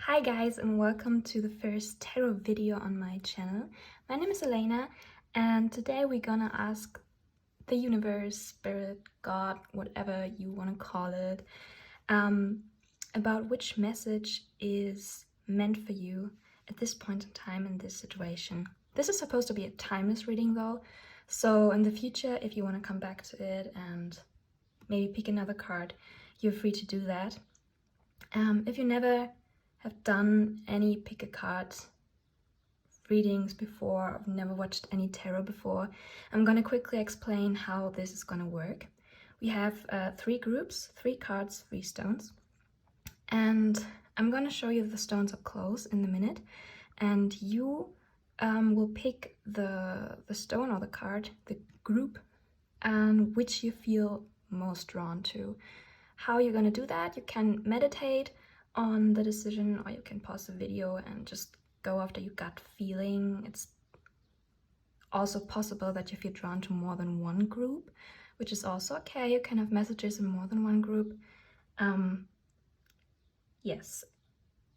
Hi guys, and welcome to the first tarot video on my channel. My name is Alena, and today we're gonna ask the universe, spirit, God, whatever you want to call it, about which message is meant for you at this point in time in this situation. This is supposed to be a timeless reading though, so in the future, if you want to come back to it and maybe pick another card, you're free to do that. If you never have done any pick a card readings before, I've never watched any tarot before, I'm gonna quickly explain how this is gonna work. We have 3 groups, 3 cards, 3 stones, and I'm gonna show you the stones up close in a minute, and you will pick the stone or the card, the group, and which you feel most drawn to. How you're gonna do that, you can meditate on the decision, or you can pause the video and just go after your gut feeling. It's also possible that you feel drawn to more than one group, which is also okay. You can have messages in more than one group. Yes,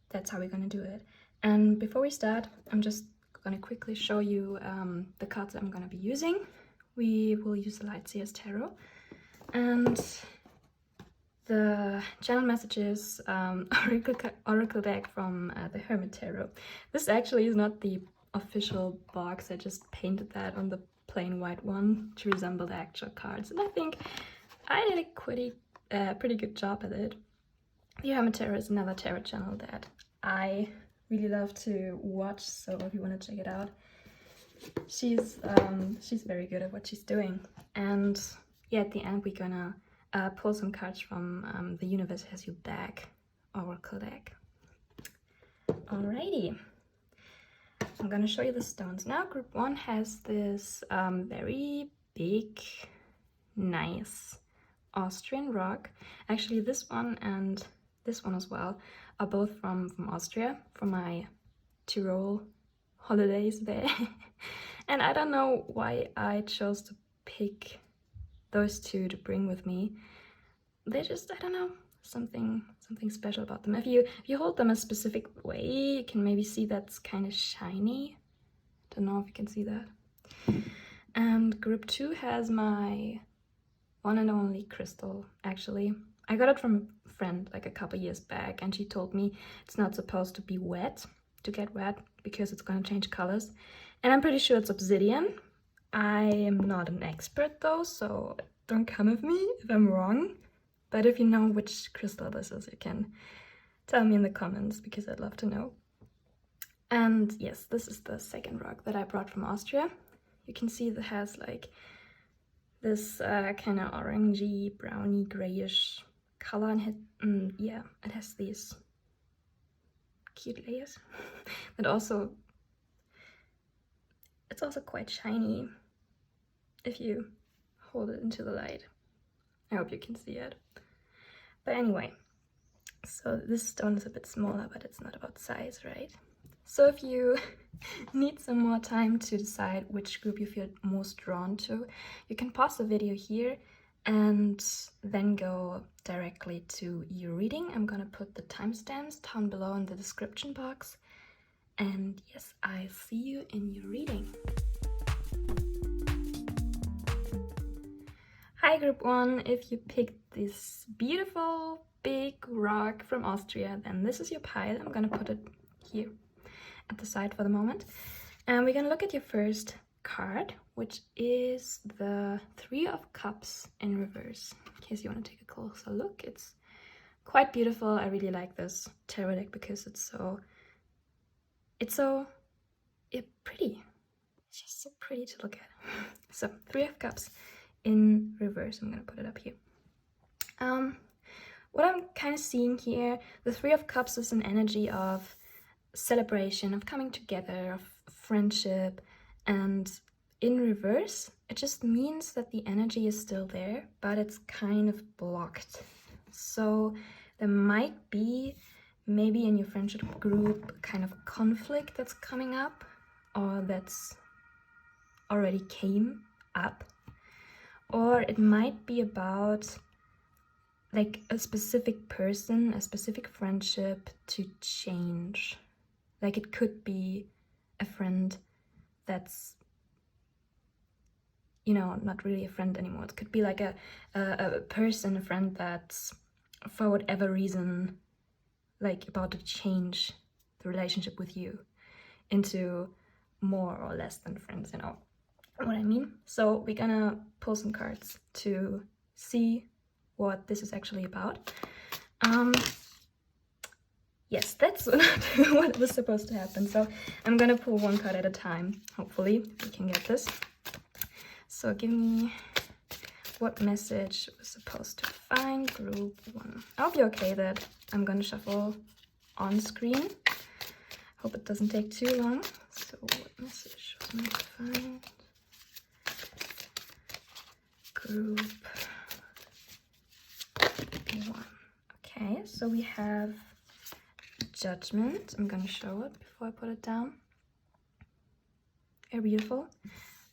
that's how we're gonna do it. And before we start, I'm just gonna quickly show you the cards that I'm gonna be using. We will use the Lightseer's Tarot, and the channel messages oracle deck from the Hermit Tarot. This actually is not the official box. I just painted that on the plain white one to resemble the actual cards, and I think I did a pretty good job at it. The Hermit Tarot is another tarot channel that I really love to watch, so if you want to check it out, she's very good at what she's doing. And yeah, at the end we're gonna pull some cards from the Universe Has You Back oracle deck. Alrighty, I'm gonna show you the stones now. Group 1 has this very big, nice Austrian rock. Actually, this one and this one as well are both from Austria, from my Tirol holidays there. And I don't know why I chose to pick those two to bring with me. They're just, I don't know, something special about them. If you hold them a specific way, you can maybe see that's kind of shiny. Don't know if you can see that. And group 2 has my one and only crystal. Actually, I got it from a friend like a couple years back, and she told me it's not supposed to be wet, to get wet, because it's gonna change colors. And I'm pretty sure it's obsidian. I am not an expert though, so don't come with me if I'm wrong. But if you know which crystal this is, you can tell me in the comments, because I'd love to know. And yes, this is the second rock that I brought from Austria. You can see that it has like this kind of orangey, browny, grayish color, and yeah, it has these cute layers. But also, it's also quite shiny if you hold it into the light. I hope you can see it. But anyway, so this stone is a bit smaller, but it's not about size, right? So if you need some more time to decide which group you feel most drawn to, you can pause the video here and then go directly to your reading. I'm gonna put the timestamps down below in the description box. And yes, I'll see you in your reading. Hi group 1, if you picked this beautiful big rock from Austria, then this is your pile. I'm gonna put it here at the side for the moment. And we're gonna look at your first card, which is the 3 of Cups in reverse. In case you want to take a closer look, it's quite beautiful. I really like this tarot deck because it's so pretty. It's just so pretty to look at. So 3 of Cups in reverse. I'm gonna put it up here. What I'm kind of seeing here, the 3 of Cups is an energy of celebration, of coming together, of friendship, and in reverse it just means that the energy is still there, but it's kind of blocked. So there might be, maybe in your friendship group, kind of conflict that's coming up, or that's already came up. Or it might be about like a specific person, a specific friendship to change. Like it could be a friend that's, you know, not really a friend anymore. It could be like a person, a friend that's for whatever reason like about to change the relationship with you into more or less than friends, you know what I mean? So we're gonna pull some cards to see what this is actually about. Yes, that's what was supposed to happen. So I'm gonna pull one card at a time. Hopefully we can get this. So give me what message was supposed to find group 1. I hope you're okay that I'm gonna shuffle on screen. Hope it doesn't take too long. So what message was meant to find group 1? Okay, so we have Judgment. I'm gonna show it before I put it down. Very beautiful.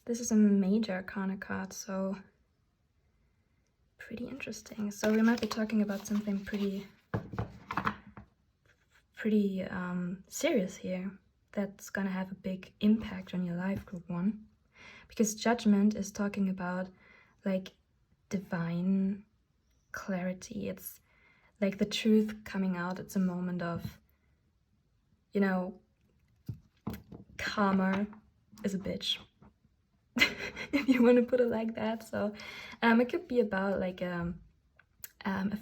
This is a major arcana card, so pretty interesting. So we might be talking about something pretty serious here that's gonna have a big impact on your life, group 1, because Judgment is talking about like divine clarity. It's like the truth coming out. It's a moment of, you know, karma is a bitch. If you want to put it like that. So it could be about like a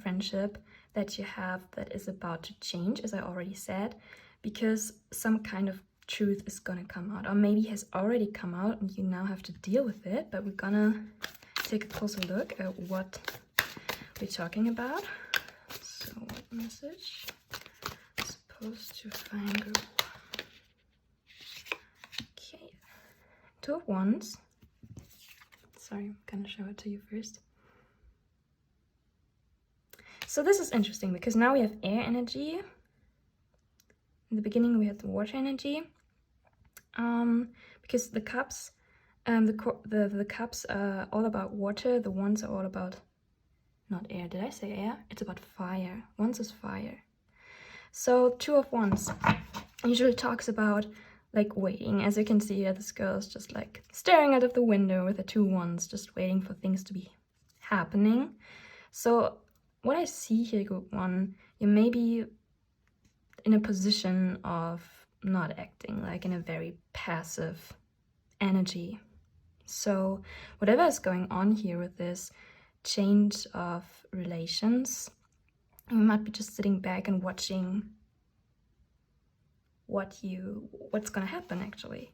friendship that you have that is about to change, as I already said, because some kind of truth is gonna come out, or maybe has already come out and you now have to deal with it. But we're gonna take a closer look at what we're talking about. So what message is supposed to find group? Okay, 2 of Wands. Sorry, I'm gonna show it to you first. So this is interesting because now we have air energy. In the beginning we had the water energy. Because the cups, the cups are all about water. The wands are all about, not air. Did I say air? It's about fire. Wands is fire. So 2 of Wands usually talks about like waiting. As you can see here, this girl is just like staring out of the window with the 2 wands, just waiting for things to be happening. So what I see here, group 1, you may be in a position of not acting, like in a very passive energy. So whatever is going on here with this change of relations, you might be just sitting back and watching what's gonna happen actually.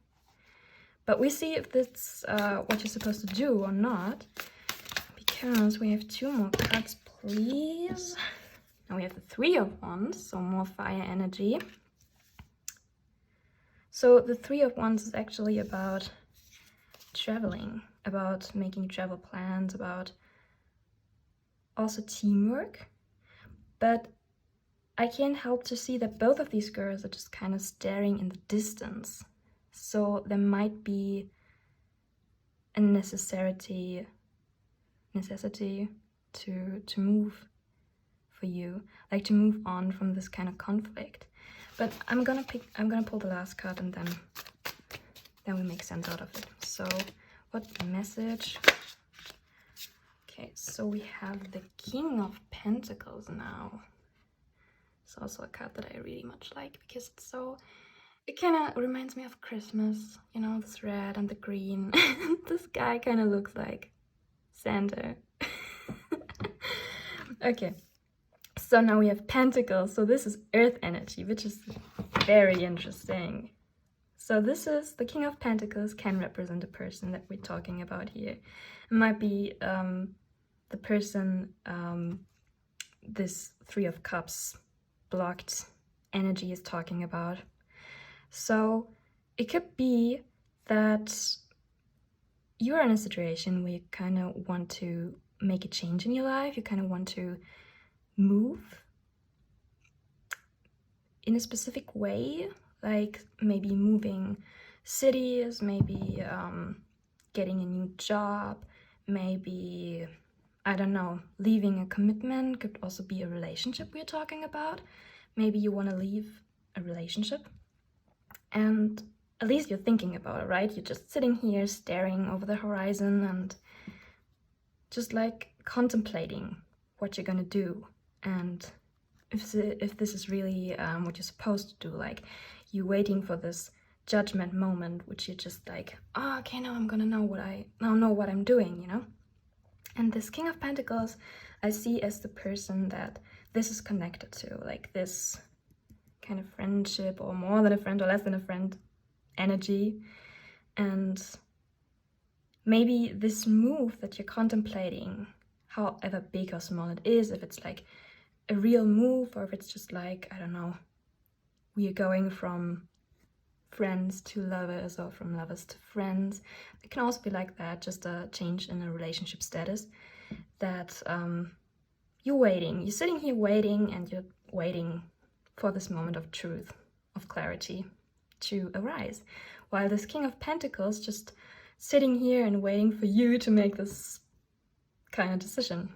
But we see if that's what you're supposed to do or not, because we have 2 more cards, please. Now we have the 3 of Wands, so more fire energy. So the 3 of Wands is actually about traveling, about making travel plans, about also teamwork. But I can't help to see that both of these girls are just kind of staring in the distance. So there might be a necessity to move for you, like to move on from this kind of conflict. But I'm gonna pull the last card and then we make sense out of it. So what message? Okay, so we have the King of Pentacles now. It's also a card that I really much like because it kind of reminds me of Christmas, you know, this red and the green. This guy kind of looks like Santa. Okay, so now we have Pentacles. So this is earth energy, which is very interesting. So this is the King of Pentacles, can represent a person that we're talking about here. It might be the person this 3 of Cups blocked energy is talking about. So it could be that you're in a situation where you kind of want to make a change in your life. You kind of want to move in a specific way, like maybe moving cities, maybe getting a new job, maybe, I don't know, leaving a commitment, could also be a relationship we're talking about. Maybe you want to leave a relationship, and at least you're thinking about it, right? You're just sitting here staring over the horizon and just like contemplating what you're gonna do, and if this is really what you're supposed to do. Like, you're waiting for this judgment moment, which you're just like, oh, okay, now I'm gonna know what I'm doing, you know? And this King of Pentacles I see as the person that this is connected to, like this kind of friendship, or more than a friend or less than a friend energy. And maybe this move that you're contemplating, however big or small it is, if it's like a real move, or if it's just like, I don't know, we are going from friends to lovers, or from lovers to friends. It can also be like that, just a change in a relationship status, that you're sitting here waiting, and you're waiting for this moment of truth, of clarity to arise, while this King of Pentacles just sitting here and waiting for you to make this kind of decision.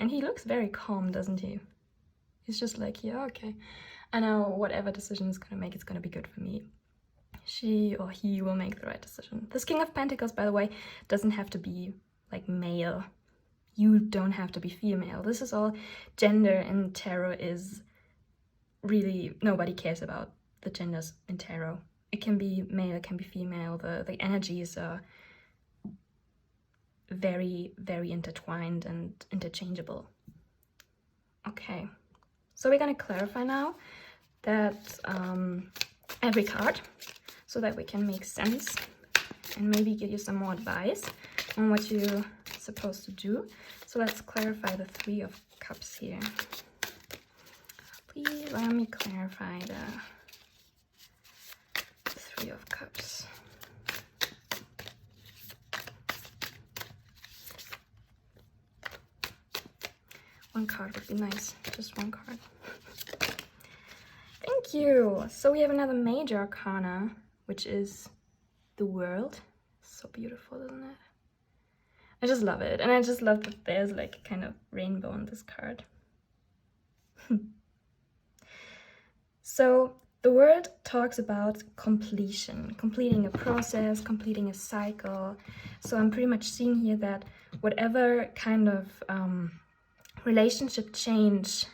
And he looks very calm, doesn't he? He's just like, yeah, okay, I know whatever decision is gonna make, it's gonna be good for me. She or he will make the right decision. This King of Pentacles, by the way, doesn't have to be like male. You don't have to be female. This is all gender in tarot is really, nobody cares about the genders in tarot. It can be male, it can be female. The energies are very, very intertwined and interchangeable. Okay, so we're gonna clarify now that every card, so that we can make sense and maybe give you some more advice on what you're supposed to do. So let's clarify the Three of Cups here. Please let me clarify the Three of Cups. One card would be nice, just one card. Thank you. So we have another major arcana, which is the World. So beautiful, isn't it? I just love it. And I just love that there's like a kind of rainbow on this card. So the World talks about completion, completing a process, completing a cycle. So I'm pretty much seeing here that whatever kind of relationship change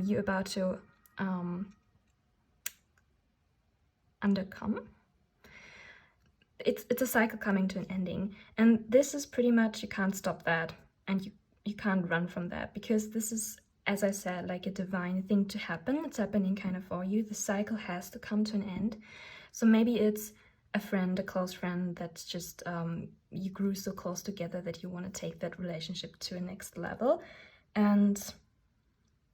you're about to undercome, it's a cycle coming to an ending. And this is pretty much, you can't stop that, and you can't run from that, because this is, as I said, like a divine thing to happen. It's happening kind of for you. The cycle has to come to an end. So maybe it's a friend, a close friend, that's just you grew so close together that you want to take that relationship to a next level. And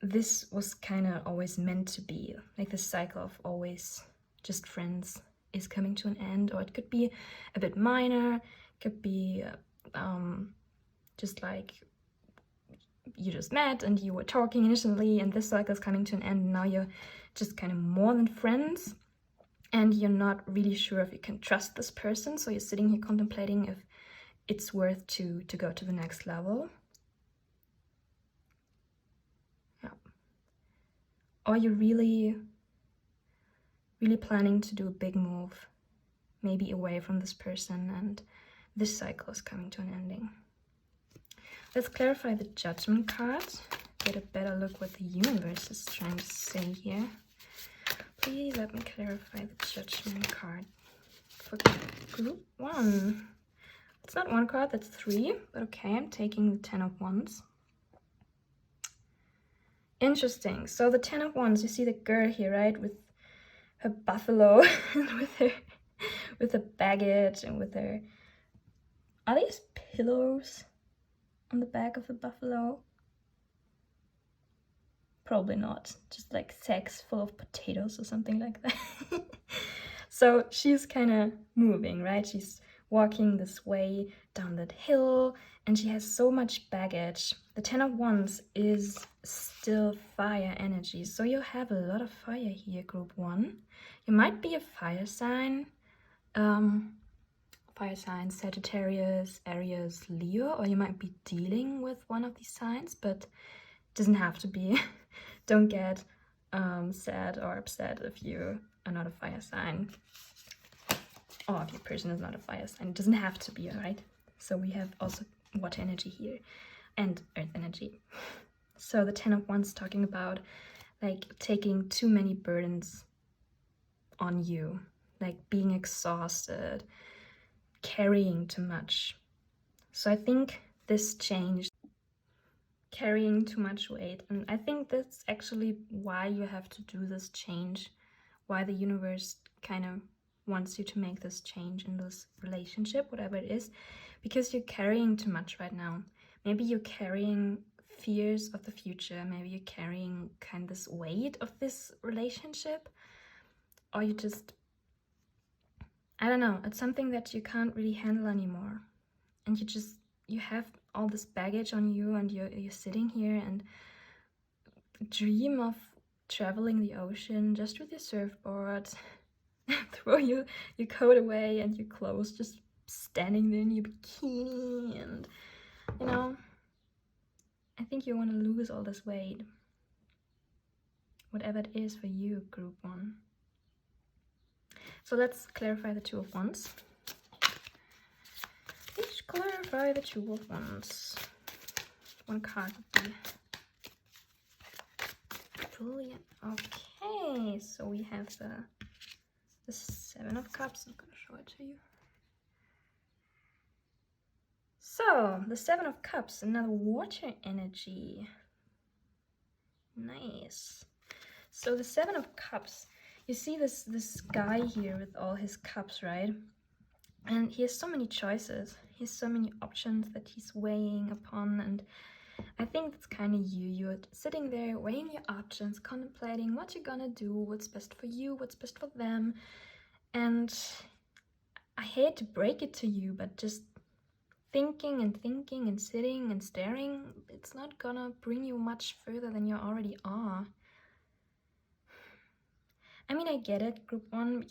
this was kind of always meant to be, like the cycle of always just friends is coming to an end. Or it could be a bit minor, could be just like you just met and you were talking initially, and this cycle is coming to an end, and now you're just kind of more than friends, and you're not really sure if you can trust this person. So you're sitting here contemplating if it's worth to go to the next level. Yeah. Or you're really planning to do a big move, maybe away from this person, and this cycle is coming to an ending. Let's clarify the Judgment card, get a better look what the universe is trying to say here. Please let me clarify the Judgment card for group 1. It's not one card, that's 3, but okay, I'm taking the 10 of Wands. Interesting. So the 10 of Wands, you see the girl here, right, with her buffalo and with her baggage, and with her, are these pillows on the back of the buffalo? Probably not, just like sacks full of potatoes or something like that. So she's kind of moving, right? She's walking this way down that hill, and she has so much baggage. The 10 of Wands is still fire energy, so you have a lot of fire here, group 1. You might be a fire sign. fire signs, Sagittarius, Aries, Leo, or you might be dealing with one of these signs, but it doesn't have to be. Don't get sad or upset if you are not a fire sign, or if your person is not a fire sign. It doesn't have to be, alright? So we have also water energy here and earth energy. So the 10 of Wands talking about like taking too many burdens on you, like being exhausted, carrying too much. So I think this changed, carrying too much weight, and I think that's actually why you have to do this change, why the universe kind of wants you to make this change in this relationship, whatever it is, because you're carrying too much right now. Maybe you're carrying fears of the future, maybe you're carrying kind of this weight of this relationship, or you just, I don't know, it's something that you can't really handle anymore, and you have all this baggage on you, and you're sitting here and dream of traveling the ocean just with your surfboard, throw your coat away and your clothes, just standing there in your bikini, and you know, I think you want to lose all this weight, whatever it is for you, group 1. So let's clarify the 2 of Wands. Let's clarify the 2 of Wands. One card would be brilliant. Okay, so we have the 7 of Cups. I'm gonna show it to you. So the 7 of Cups, another water energy. Nice. So the 7 of Cups, you see this guy here with all his cups, right? And he has so many choices. He has so many options that he's weighing upon, and I think that's kind of you. You're sitting there weighing your options, contemplating what you're gonna do, what's best for you, what's best for them. And I hate to break it to you, but just thinking and sitting and staring, it's not gonna bring you much further than you already are. I mean, I get it, group 1,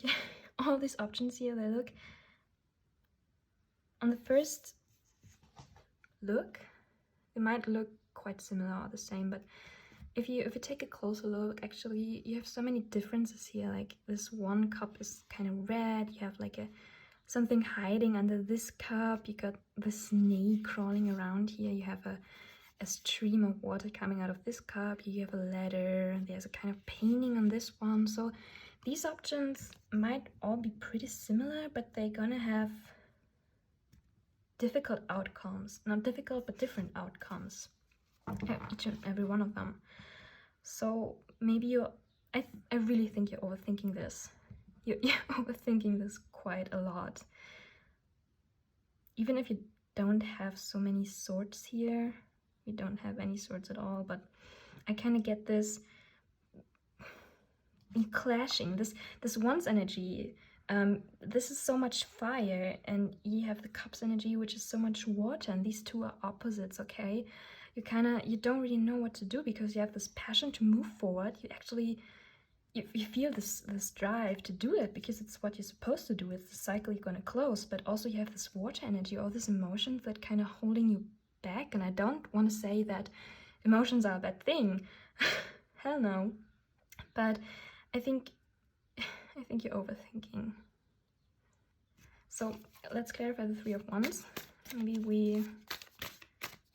all these options here, they look, on the first look, they might look quite similar or the same, but if you take a closer look, actually you have so many differences here. Like this one cup is kind of red, you have like something hiding under this cup, you got the snake crawling around here, you have a stream of water coming out of this cup, you have a ladder, there's a kind of painting on this one. So these options might all be pretty similar, but they're gonna have difficult outcomes. Not difficult, but different outcomes, each and every one of them. So maybe I really think you're overthinking this. You're overthinking this quite a lot. Even if you don't have so many swords here, we don't have any swords at all, but I kind of get this clashing, this Wands energy. This is so much fire, and you have the Cups energy, which is so much water, and these two are opposites, okay? You don't really know what to do, because you have this passion to move forward. You feel this drive to do it, because it's what you're supposed to do. It's the cycle you're going to close, but also you have this water energy, all these emotions that kind of holding you back. And I don't want to say that emotions are a bad thing. Hell no. But I think you're overthinking. So let's clarify the 3 of Wands. Maybe we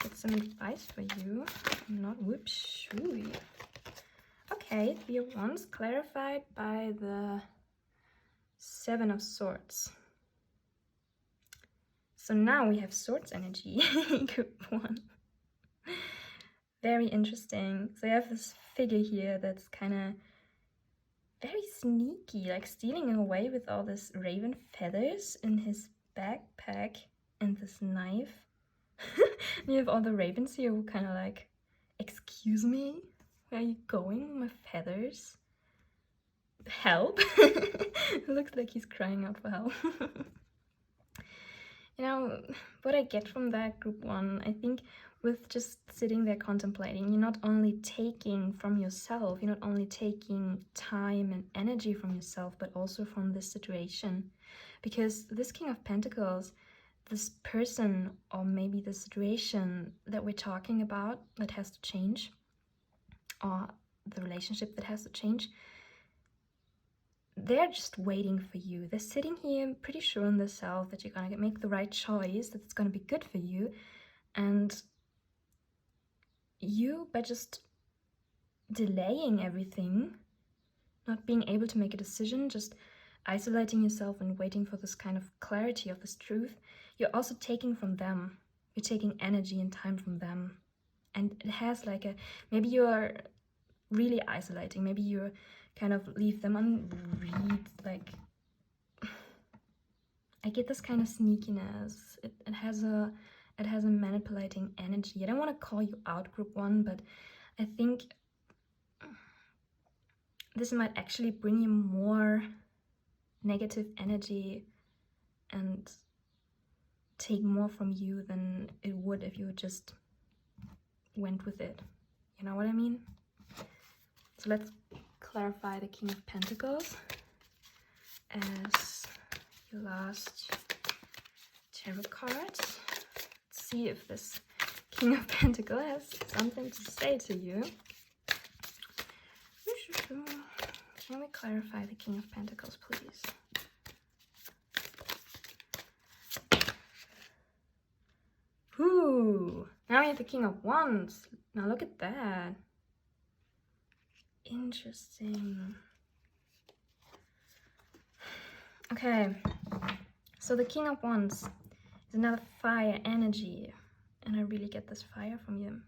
get some advice for you. Not whoops. Shooey. Okay, 3 of Wands clarified by the 7 of Swords. So now we have Swords energy. Good one. Very interesting. So you have this figure here that's kind of very sneaky, like stealing away with all this raven feathers in his backpack and this knife. And you have all the ravens here who kind of like, excuse me, where are you going with my feathers? Help! It looks like he's crying out for help. you know, what I get from that group 1, I think with just sitting there contemplating, you're not only taking from yourself, you're not only taking time and energy from yourself, but also from this situation. Because this King of Pentacles, this person or maybe the situation that we're talking about that has to change, or the relationship that has to change, they're just waiting for you. They're sitting here pretty sure in themselves that you're gonna make the right choice, that it's gonna be good for you. And you, by just delaying everything, not being able to make a decision, just isolating yourself and waiting for this kind of clarity of this truth, you're also taking from them. You're taking energy and time from them. And it has like a, maybe you're really isolating, maybe you kind of leave them unread, like, I get this kind of sneakiness. It has a manipulating energy. I don't want to call you out, group 1, but I think this might actually bring you more negative energy and take more from you than it would if you just went with it. You know what I mean? So let's clarify the King of Pentacles as your last tarot card. Let's see if this King of Pentacles has something to say to you. Can we clarify the King of Pentacles, please? Ooh, now we have the King of Wands. Now look at that. Interesting. Okay, so the King of Wands is another fire energy, and I really get this fire from you.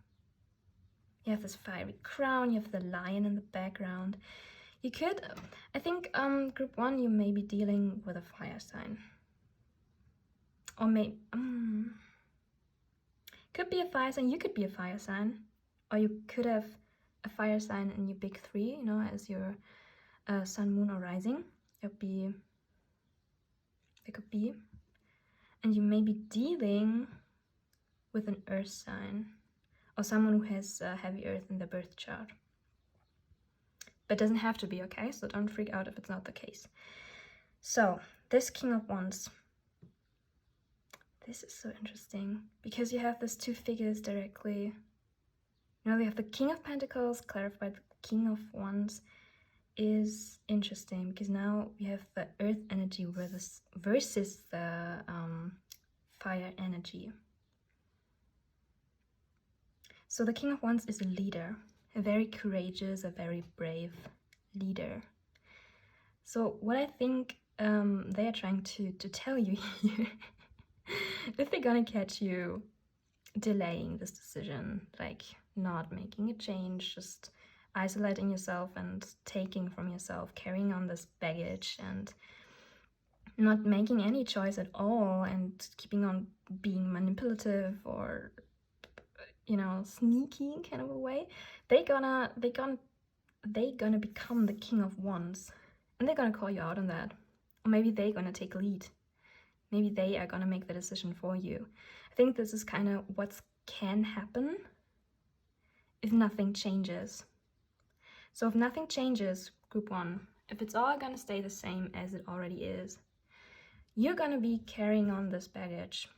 You have this fiery crown, you have the lion in the background. You could, I think, group 1, you may be dealing with a fire sign. Or maybe, could be a fire sign, you could be a fire sign. Or you could have a fire sign in your big 3, you know, as your sun, moon, or rising. It could be. And you may be dealing with an earth sign, or someone who has heavy earth in their birth chart. But it doesn't have to be, okay? So don't freak out if it's not the case. So, this King of Wands. This is so interesting, because you have these 2 figures directly. You know, we have the King of Pentacles clarified, the King of Wands is interesting, because now we have the earth energy versus the fire energy. So the King of Wands is a leader, a very courageous, a very brave leader. So what I think they are trying to tell you here, if they're gonna catch you delaying this decision, like not making a change, just isolating yourself and taking from yourself, carrying on this baggage and not making any choice at all and keeping on being manipulative or, you know, sneaky in kind of a way, they're gonna become the King of Wands, and they're gonna call you out on that. Or maybe they're gonna take lead. Maybe they are gonna make the decision for you. I think this is kind of what can happen if nothing changes. So if nothing changes, group 1, if it's all gonna stay the same as it already is, you're gonna be carrying on this baggage,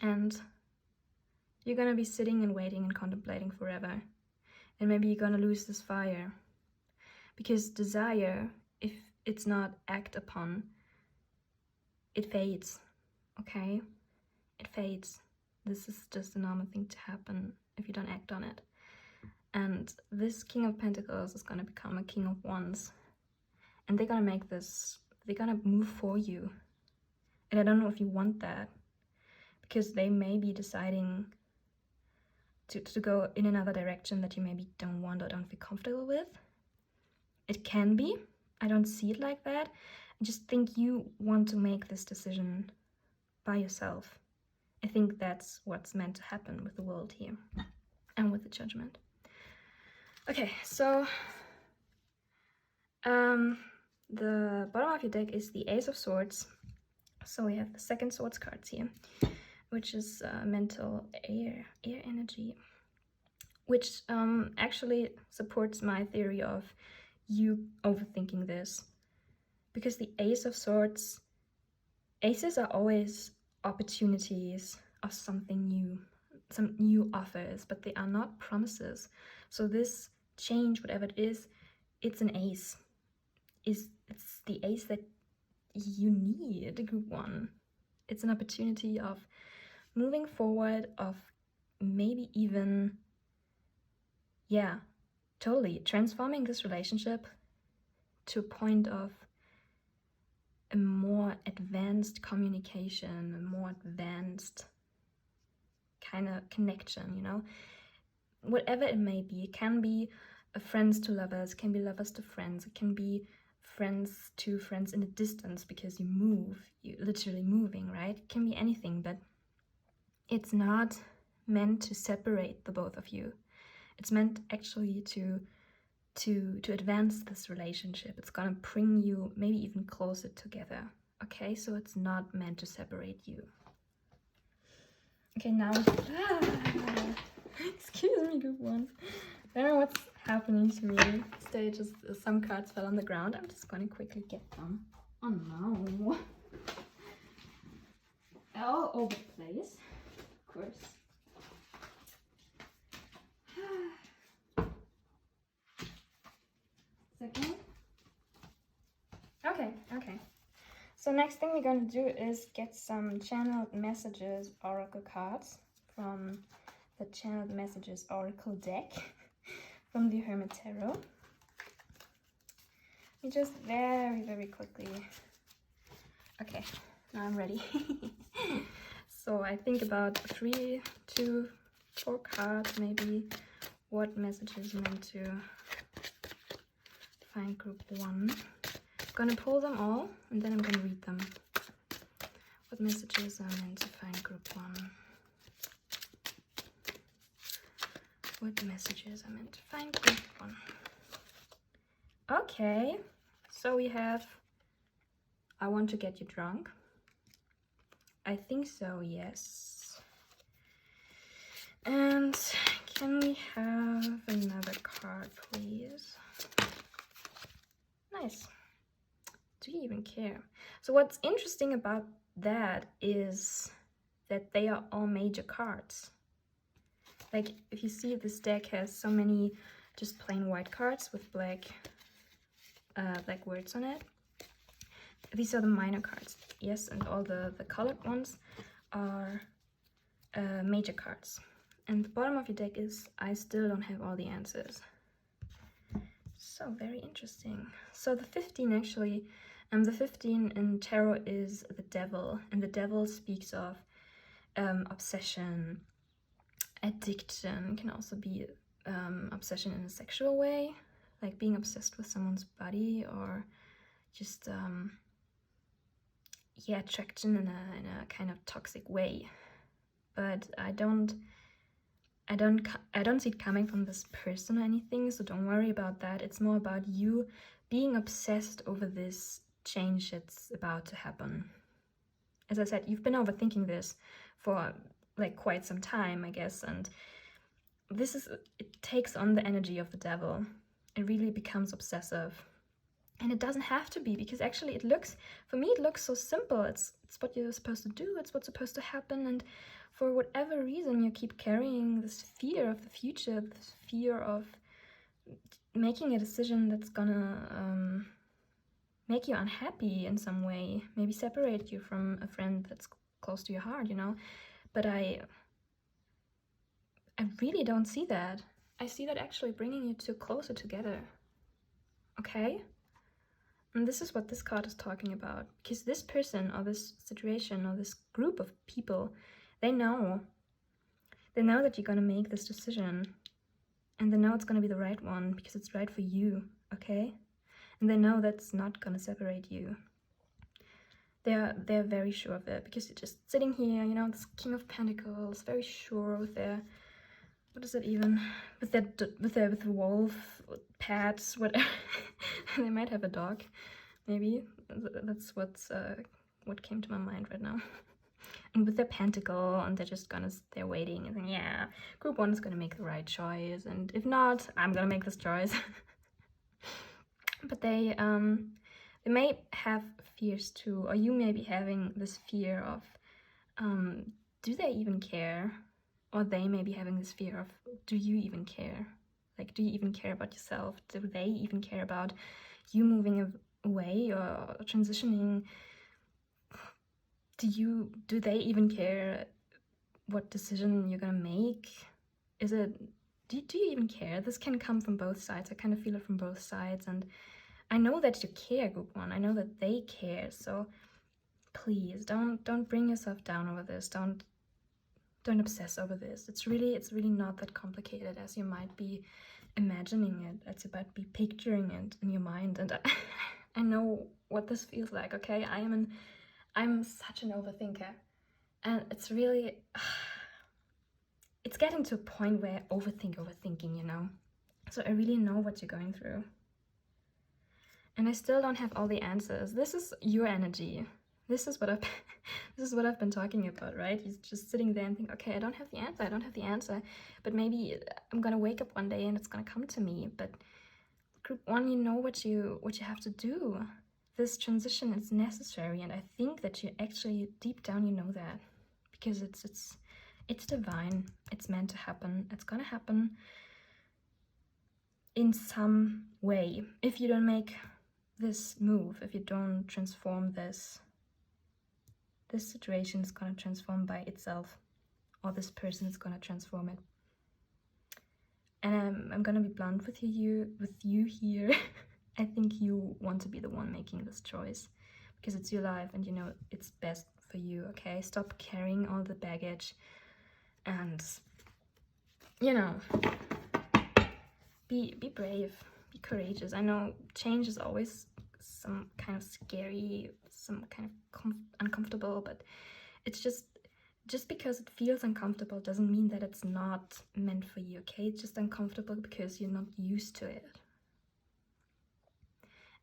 and you're gonna be sitting and waiting and contemplating forever. And maybe you're gonna lose this fire, because desire, if it's not acted upon, it fades, okay? It fades. This is just a normal thing to happen if you don't act on it. And this King of Pentacles is gonna become a King of Wands, and they're gonna make this, they're gonna move for you. And I don't know if you want that, because they may be deciding to go in another direction that you maybe don't want or don't feel comfortable with. It can be. I don't see it like that. I just think you want to make this decision by yourself. I think that's what's meant to happen with the world here and with the Judgment. Okay, so the bottom of your deck is the Ace of Swords, So we have the second swords cards here, which is mental air energy, which actually supports my theory of you overthinking this, because the Ace of Swords, aces are always opportunities of something new, some new offers, but they are not promises. So this change, whatever it is, it's an ace. It's the ace that you need, group one. It's an opportunity of moving forward, of maybe even, yeah, totally transforming this relationship to a point of a more advanced communication, a more advanced kind of connection, you know? Whatever it may be. It can be friends to lovers, it can be lovers to friends, it can be friends to friends in a distance because you move, you're literally moving, right? It can be anything, but it's not meant to separate the both of you. It's meant actually to advance this relationship. It's gonna bring you maybe even closer together. Okay, so it's not meant to separate you. Okay, now excuse me, group one. I don't know what's happening to me. Today just some cards fell on the ground. I'm just gonna quickly get them. Oh no. All over the place. Of course. Second. Okay. So next thing we're going to do is get some channeled messages oracle cards from the channeled messages oracle deck from the Hermit Tarot. We just very quickly. Okay, now I'm ready. So I think about 3, 2, 4 cards maybe. What messages meant to find group one. I'm gonna pull them all and then I'm gonna read them. What messages are meant to find group one? What messages are meant to find group one? Okay, so we have I want to get you drunk. I think so, yes. And can we have another card, please? Nice. Do you even care? So what's interesting about that is that they are all major cards. Like, if you see, this deck has so many just plain white cards with black words on it. These are the minor cards, yes, and all the colored ones are major cards. And the bottom of your deck is, I still don't have all the answers. So very interesting. So the 15 actually, the 15 in tarot is the devil, and the devil speaks of obsession, addiction. Can also be obsession in a sexual way, like being obsessed with someone's body, or just attraction in a kind of toxic way. But I don't see it coming from this person or anything, so don't worry about that. It's more about you being obsessed over this change that's about to happen. As I said, you've been overthinking this for like quite some time, I guess, and it takes on the energy of the devil. It really becomes obsessive. And it doesn't have to be, because actually it looks so simple. It's what you're supposed to do, it's what's supposed to happen, and for whatever reason you keep carrying this fear of the future, this fear of making a decision that's gonna make you unhappy in some way, maybe separate you from a friend that's close to your heart, you know. But I really don't see that. I see that actually bringing you two closer together. Okay? And this is what this card is talking about, because this person or this situation or this group of people, they know that you're gonna make this decision, and they know it's gonna be the right one because it's right for you, okay? And they know that's not gonna separate you. They're very sure of it, because you're just sitting here, you know, this King of Pentacles, very sure with their, what is it even, with the wolf, pets, whatever. They might have a dog, maybe. That's what's what came to my mind right now. And with their pentacle, and they're waiting, and then, yeah, group 1 is gonna make the right choice, and if not, I'm gonna make this choice. But they may have fears too, or you may be having this fear of, do they even care? Or they may be having this fear of, do you even care? Like, do you even care about yourself? Do they even care about you moving away or transitioning? Do they even care what decision you're gonna make? Do you even care? This can come from both sides. I kind of feel it from both sides, and I know that you care, group 1. I know that they care, so please don't bring yourself down over this. Don't obsess over this. It's really not that complicated as you might be imagining it. It's about be picturing it in your mind, and I know what this feels like. Okay, I'm such an overthinker, and it's really it's getting to a point where I overthinking, you know. So I really know what you're going through, and I still don't have all the answers. This is your energy. This is what I've been talking about, right? You're just sitting there and think, okay, I don't have the answer, but maybe I'm gonna wake up one day and it's gonna come to me. But group 1, you know what you have to do. This transition is necessary, and I think that you actually deep down you know that, because it's divine. It's meant to happen. It's gonna happen in some way. If you don't make this move, if you don't transform this situation is going to transform by itself, or this person is going to transform it. And I'm going to be blunt with you here. I think you want to be the one making this choice, because it's your life and you know it's best for you, okay? Stop carrying all the baggage, and, you know, be brave, be courageous. I know change is always some kind of scary, some kind of uncomfortable, but it's just because it feels uncomfortable doesn't mean that it's not meant for you, okay? It's just uncomfortable because you're not used to it.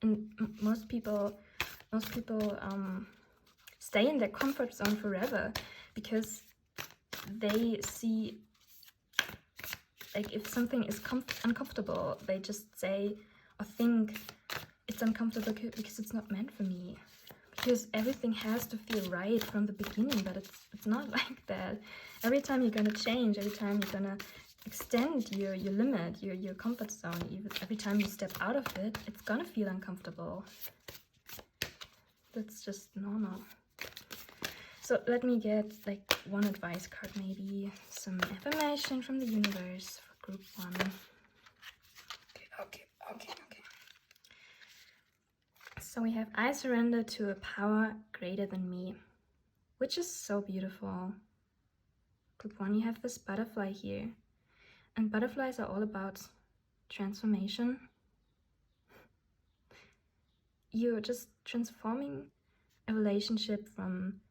And most people stay in their comfort zone forever because they see, like, if something is uncomfortable, they just say or think it's uncomfortable because it's not meant for me. Because everything has to feel right from the beginning, but it's not like that. Every time you're gonna change, every time you're gonna extend your limit, your comfort zone, even every time you step out of it, it's gonna feel uncomfortable. That's just normal. So let me get like one advice card, maybe some information from the universe for group 1. Okay. So we have, I surrender to a power greater than me, which is so beautiful. Group 1, you have this butterfly here, and butterflies are all about transformation. You're just transforming a relationship from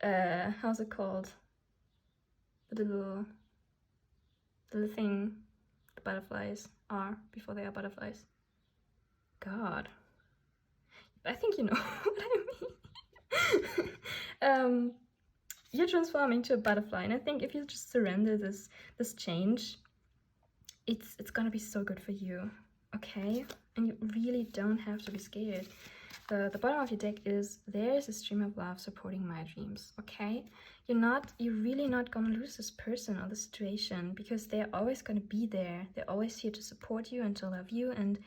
how's it called, the little thing the butterflies are before they are butterflies. God, I think you know what I mean. You're transforming to a butterfly, and I think if you just surrender this change, it's gonna be so good for you, okay? And you really don't have to be scared. The bottom of your deck is, there's a stream of love supporting my dreams, okay? You're really not gonna lose this person or the situation, because they're always gonna be there. They're always here to support you and to love you, and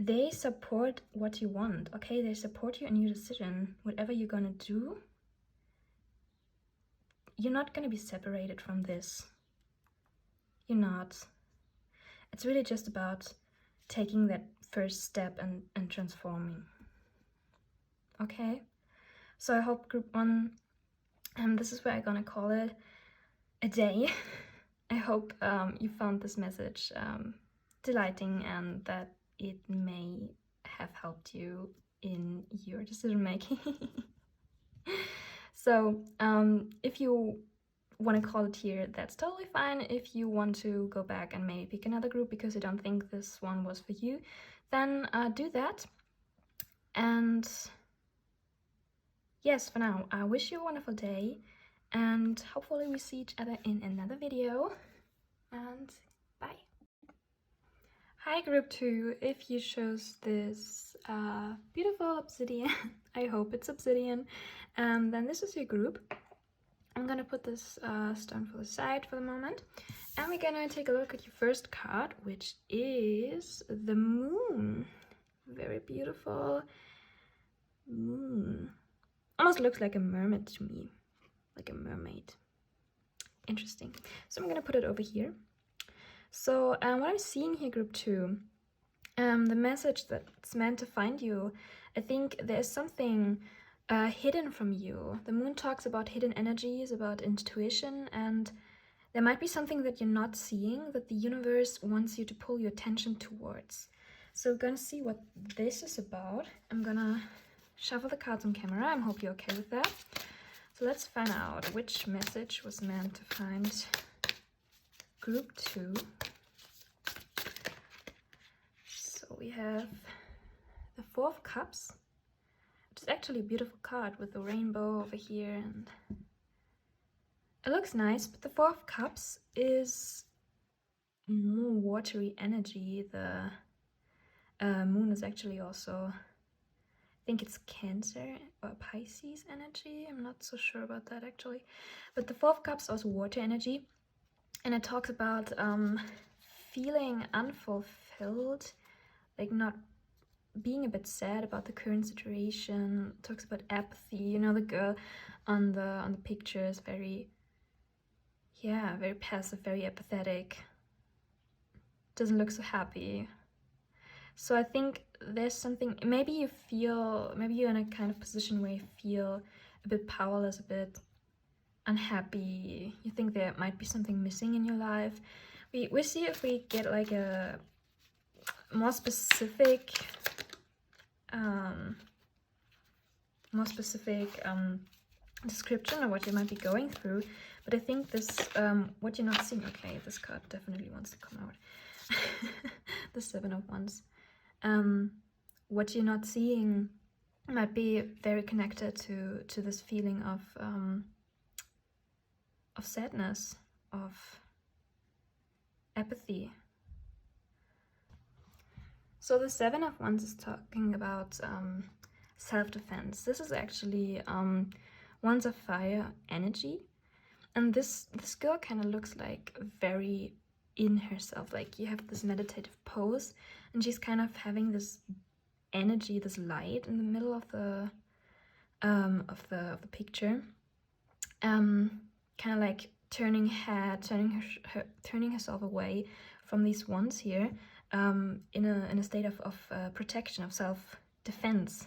they support what you want, okay? They support you in your decision. Whatever you're gonna do, you're not gonna be separated from this. You're not. It's really just about taking that first step and transforming. Okay? So I hope group 1, this is where I'm gonna call it a day. I hope you found this message delighting, and that it may have helped you in your decision making. So if you want to call it here, that's totally fine. If you want to go back and maybe pick another group because you don't think this one was for you, then do that. And yes, for now, I wish you a wonderful day, and hopefully we see each other in another video, and bye. Hi group 2, if you chose this beautiful obsidian, I hope it's obsidian, then this is your group. I'm gonna put this stone for the side for the moment, and we're gonna take a look at your first card, which is the moon. Very beautiful moon. Almost looks like a mermaid to me, like a mermaid. Interesting. So I'm gonna put it over here. So what I'm seeing here, group 2, the message that's meant to find you, I think there's something hidden from you. The moon talks about hidden energies, about intuition, and there might be something that you're not seeing that the universe wants you to pull your attention towards. So we're gonna see what this is about. I'm gonna shuffle the cards on camera. I hope you're okay with that. So let's find out which message was meant to find group 2. So we have the Four of Cups, which is actually a beautiful card with the rainbow over here, and it looks nice, but the Four of Cups is more watery energy. The moon is actually also, I think it's Cancer or Pisces energy. I'm not so sure about that actually. But the Four of Cups is also water energy. And it talks about feeling unfulfilled, like not being a bit sad about the current situation. It talks about apathy. You know, the girl on the picture is very passive, very apathetic. Doesn't look so happy. So I think there's something, maybe you're in a kind of position where you feel a bit powerless, a bit unhappy. You think there might be something missing in your life. We see if we get like a more specific description of what you might be going through. But I think this, what you're not seeing, okay, this card definitely wants to come out. The Seven of Wands. What you're not seeing might be very connected to this feeling of sadness, of apathy. So the Seven of Wands is talking about self-defense. This is actually Wands of Fire energy, and this girl kind of looks like very in herself. Like you have this meditative pose, and she's kind of having this energy, this light in the middle of the picture, kind of like turning herself away from these wands here, in a state of protection, of self-defense.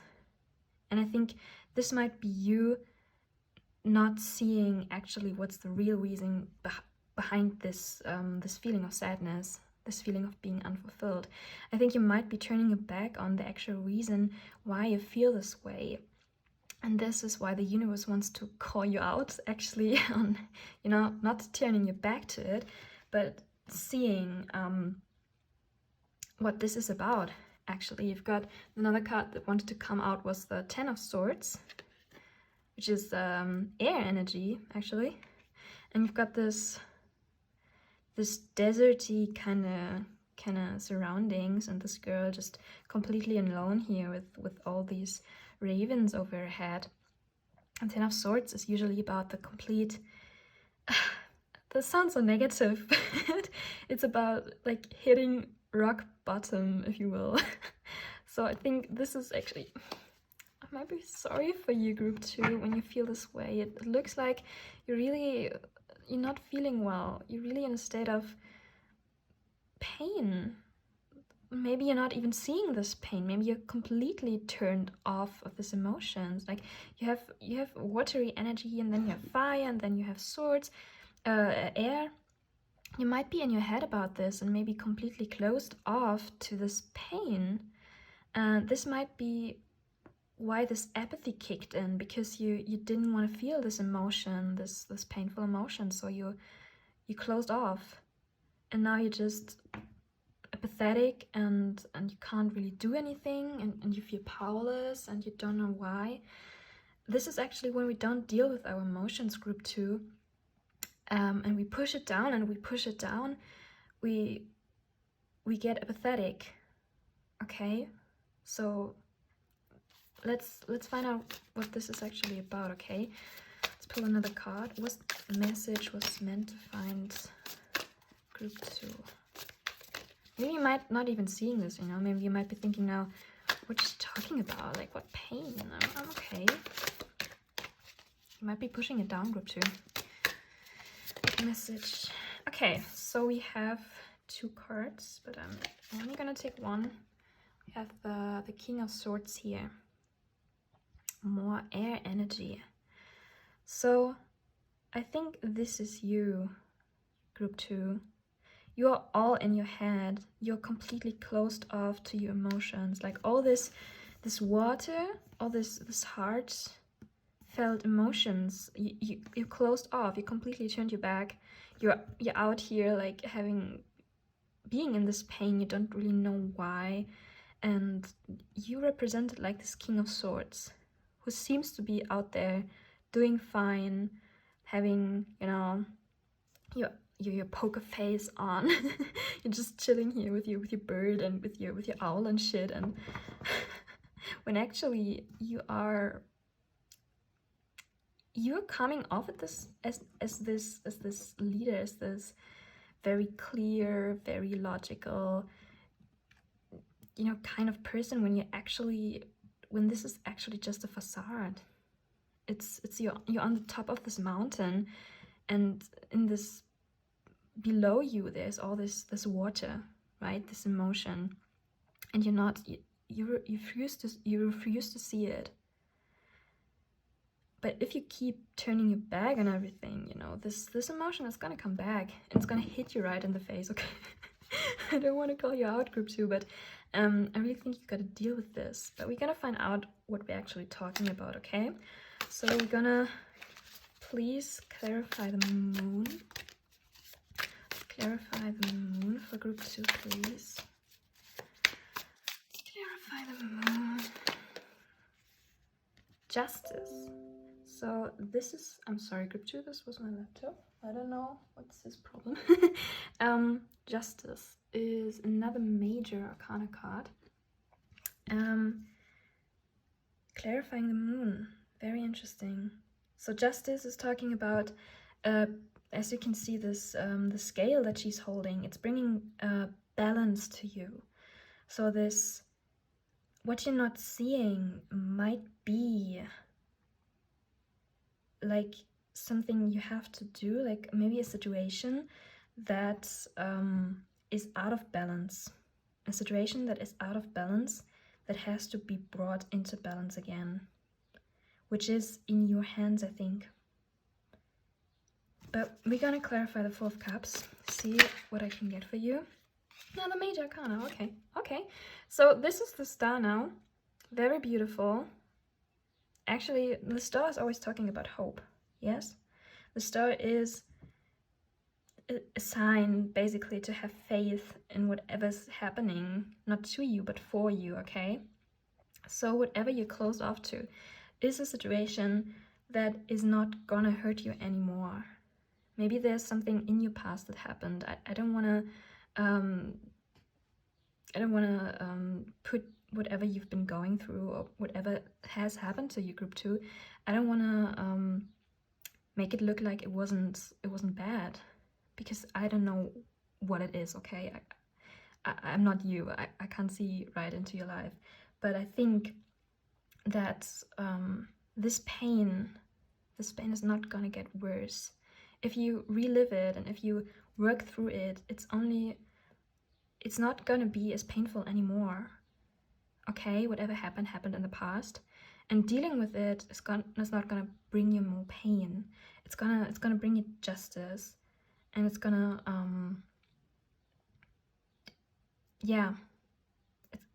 And I think this might be you not seeing actually what's the real reason behind this this feeling of sadness, this feeling of being unfulfilled. I think you might be turning your back on the actual reason why you feel this way. And this is why the universe wants to call you out, actually, on, you know, not turning your back to it, but seeing what this is about. Actually, you've got another card that wanted to come out, was the Ten of Swords, which is air energy, actually. And you've got this deserty kind of surroundings, and this girl just completely alone here with all these ravens over her head. And Ten of Swords is usually about the complete this sounds so negative, but it's about like hitting rock bottom, if you will. So I think this is actually, I might be sorry for you, group 2, when you feel this way. It looks like you're not feeling well. You're really in a state of pain. Maybe you're not even seeing this pain. Maybe you're completely turned off of these emotions. Like you have watery energy, and then you have fire, and then you have swords, air. You might be in your head about this and maybe completely closed off to this pain. This might be why this apathy kicked in, because you didn't want to feel this emotion, this painful emotion, so you closed off, and now you're just apathetic, and you can't really do anything, and you feel powerless, and you don't know why. this is actually when we don't deal with our emotions, group 2, and we push it down and we push it down, we get apathetic. Okay, so let's find out what this is actually about. Okay, let's pull another card. What message was meant to find group 2? Maybe you might not even seeing this, you know. Maybe you might be thinking now, what is she talking about? Like, what pain? I'm okay. You might be pushing it down, group 2. Message. Okay, so we have 2 cards, but I'm only gonna take one. We have the King of Swords here. More air energy. So I think this is you, group 2. You're all in your head. You're completely closed off to your emotions. Like all this water, all this heartfelt emotions. You're closed off. You completely turned your back. You're out here like being in this pain. You don't really know why, and you represented like this King of Swords, who seems to be out there doing fine, having, you know, your poker face on. You're just chilling here with your bird and with your owl and shit, and when actually you're coming off at this as this leader, as this very clear, very logical, you know, kind of person, when this is actually just a facade. It's you're on the top of this mountain, and in this below you there's all this water, right? This emotion, and you refuse to see it. But if you keep turning your back on everything, you know, this emotion is gonna come back and it's gonna hit you right in the face. Okay. I don't want to call you out, group 2, but I really think you gotta deal with this. But we're gonna find out what we're actually talking about. Okay, so we're gonna please clarify the moon. Clarify the moon for group 2, please. Clarify the moon. Justice. So this is, I'm sorry, group 2, this was my laptop. I don't know what's this problem. Justice is another major arcana card. Clarifying the moon, very interesting. So justice is talking about, as you can see, this the scale that she's holding, it's bringing balance to you. So this, what you're not seeing might be like something you have to do, like maybe a situation that is out of balance. A situation that is out of balance that has to be brought into balance again, which is in your hands, I think. But we're gonna clarify the Four of Cups, see what I can get for you. Now the Major Arcana, okay. So this is the star now, very beautiful. Actually, the star is always talking about hope, yes? The star is a sign, basically, to have faith in whatever's happening, not to you, but for you, okay? So whatever you're closed off to is a situation that is not gonna hurt you anymore. Maybe there's something in your past that happened. I don't wanna put whatever you've been going through or whatever has happened to you, group 2. I don't wanna make it look like it wasn't bad, because I don't know what it is, okay? I'm not you. I can't see right into your life. But I think that this pain is not gonna get worse. If you relive it and if you work through it, it's not gonna be as painful anymore. Okay, whatever happened in the past, and dealing with it is not gonna bring you more pain. It's gonna bring you justice, and it's gonna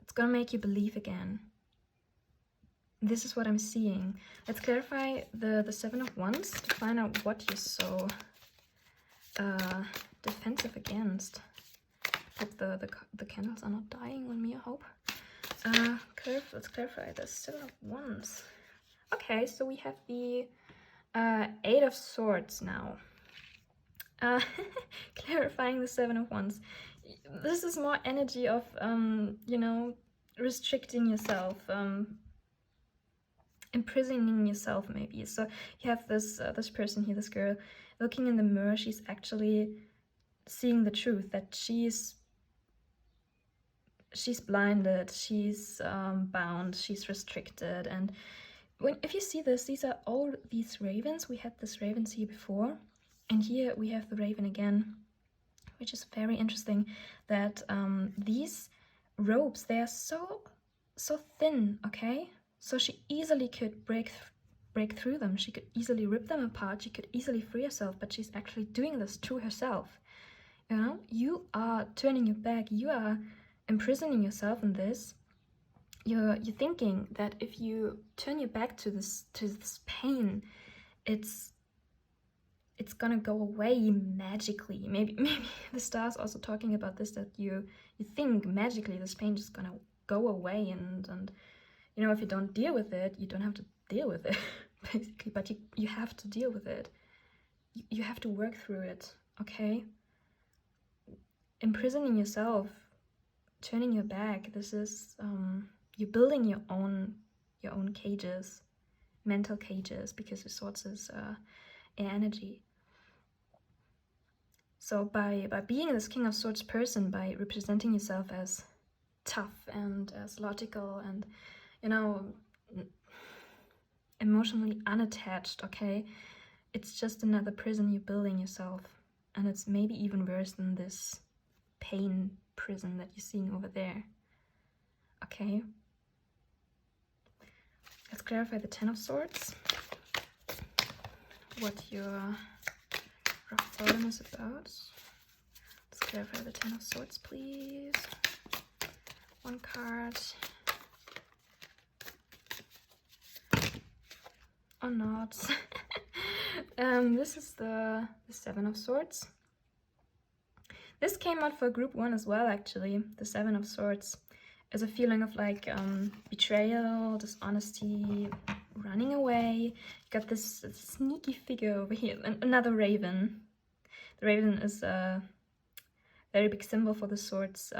it's gonna make you believe again. This is what I'm seeing. Let's clarify the Seven of Wands to find out what you're so defensive against. Hope the candles are not dying on me, I hope. Let's clarify the Seven of Wands. Okay, so we have the Eight of Swords now. Clarifying the Seven of Wands. This is more energy of, you know, restricting yourself, imprisoning yourself maybe. So you have this this person here, this girl, looking in the mirror. She's actually seeing the truth that she's blinded, she's bound, she's restricted. And if you see this, these are all these ravens. We had this ravens here before, and here we have the raven again, which is very interesting that these ropes, they are so thin, okay? So she easily could break through them. She could easily rip them apart. She could easily free herself, but she's actually doing this to herself. You know, you are turning your back. You are imprisoning yourself in this. You're thinking that if you turn your back to this pain, it's gonna go away magically. Maybe the star's also talking about this, that you think magically this pain is gonna go away, and you know, if you don't deal with it, you don't have to deal with it basically, but you have to deal with it. You have to work through it, okay? Imprisoning yourself, turning your back, this is you're building your own cages, mental cages, because the swords is air energy. So by being this King of Swords person, by representing yourself as tough and as logical and, you know, emotionally unattached, okay, it's just another prison you're building yourself. And it's maybe even worse than this pain prison that you're seeing over there. Okay, let's clarify the Ten of Swords, what your rock bottom is about. Let's clarify the Ten of Swords, please. One card. Or not. This is the Seven of Swords. This came out for group 1 as well, actually. The Seven of Swords is a feeling of like betrayal, dishonesty, running away. You got this sneaky figure over here, another raven. The raven is a very big symbol for the swords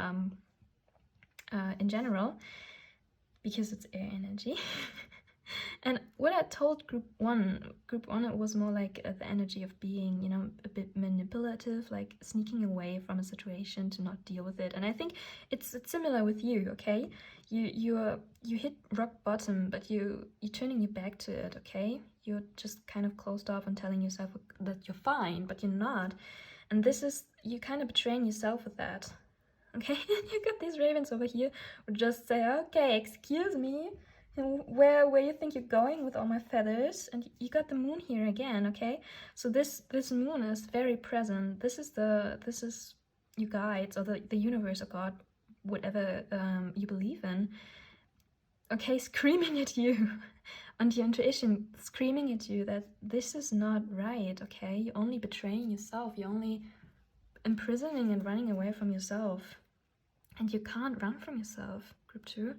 in general, because it's air energy. And what I told group one, it was more like the energy of being, you know, a bit manipulative, like sneaking away from a situation to not deal with it. And I think it's similar with you, okay? You hit rock bottom, but you're turning your back to it, okay? You're just kind of closed off and telling yourself that you're fine, but you're not. And this is, you kind of betraying yourself with that, okay? You got these ravens over here who just say, okay, excuse me, where you think you're going with all my feathers? And you got the moon here again, okay? So this moon is very present. This is you guides, or the universe, or God, whatever you believe in, okay, screaming at you, and your intuition screaming at you that this is not right, okay? You're only betraying yourself. You're only imprisoning and running away from yourself. And you can't run from yourself, group 2.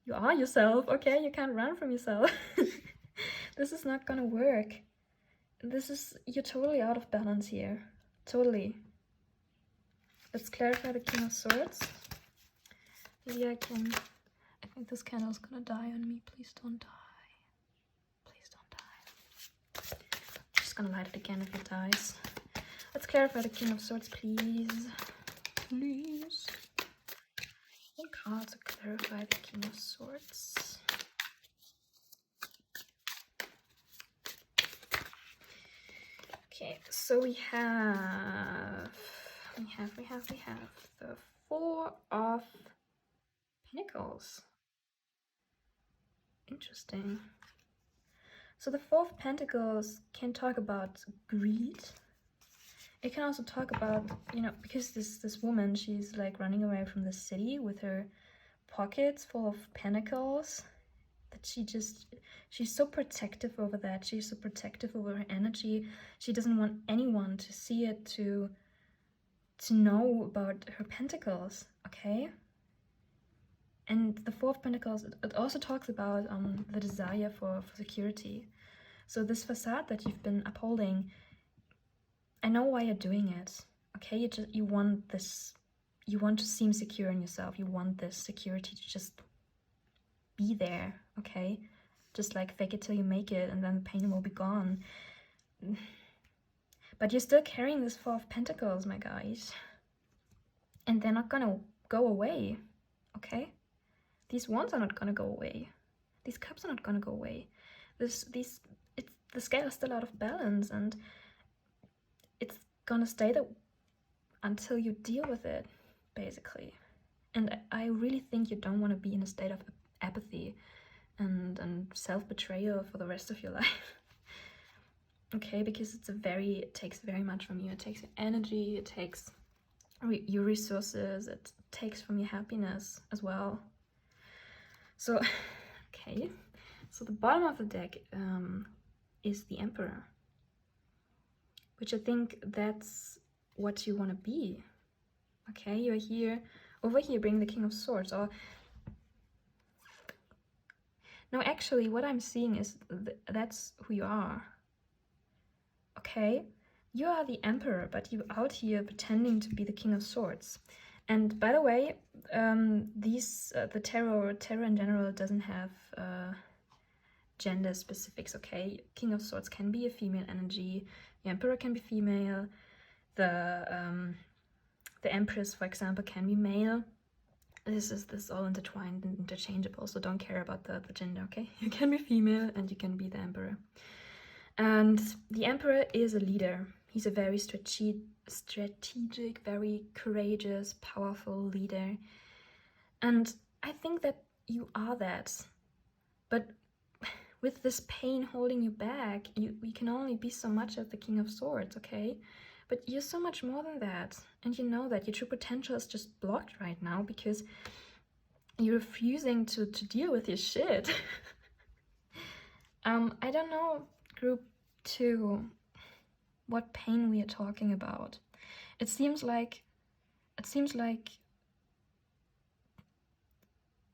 You are yourself, okay? You can't run from yourself. This is not gonna work. You're totally out of balance here. Totally. Let's clarify the King of Swords. Maybe I think this candle's gonna die on me. Please don't die. Please don't die. I'm just gonna light it again if it dies. Let's clarify the King of Swords, please. Please. One card to clarify the King of Swords. Okay, so we have the Four of Pentacles. Interesting. So the Four of Pentacles can talk about greed. It can also talk about, you know, because this woman, she's like running away from the city with her pockets full of pentacles, that she's so protective over that. She's so protective over her energy. She doesn't want anyone to see it, to know about her pentacles, okay? And the Four of Pentacles, it also talks about the desire for security. So this facade that you've been upholding, I know why you're doing it. Okay, you want this, you want to seem secure in yourself. You want this security to just be there, okay? Just like fake it till you make it, and then the pain will be gone. But you're still carrying this Four of Pentacles, my guys. And they're not gonna go away, okay? These wands are not gonna go away. These cups are not gonna go away. The scale is still out of balance, and it's gonna stay there until you deal with it, basically. And I really think you don't want to be in a state of apathy and self-betrayal for the rest of your life. Okay, because it takes very much from you. It takes your energy, it takes your resources, it takes from your happiness as well. So, okay, so the bottom of the deck is the Emperor, which I think that's what you want to be. Okay, you're here, over here, bring the King of Swords, or no, actually, what I'm seeing is that's who you are. Okay, you are the Emperor, but you're out here pretending to be the King of Swords. And by the way, the tarot in general doesn't have gender specifics, okay? King of Swords can be a female energy, the Emperor can be female, the Empress, for example, can be male. This is all intertwined and interchangeable, so don't care about the gender, okay? You can be female and you can be the Emperor. And the Emperor is a leader. He's a very strategic, very courageous, powerful leader. And I think that you are that. But with this pain holding you back, you can only be so much as the King of Swords, okay? But you're so much more than that. And you know that your true potential is just blocked right now because you're refusing to deal with your shit. I don't know, group 2, what pain we are talking about. It seems like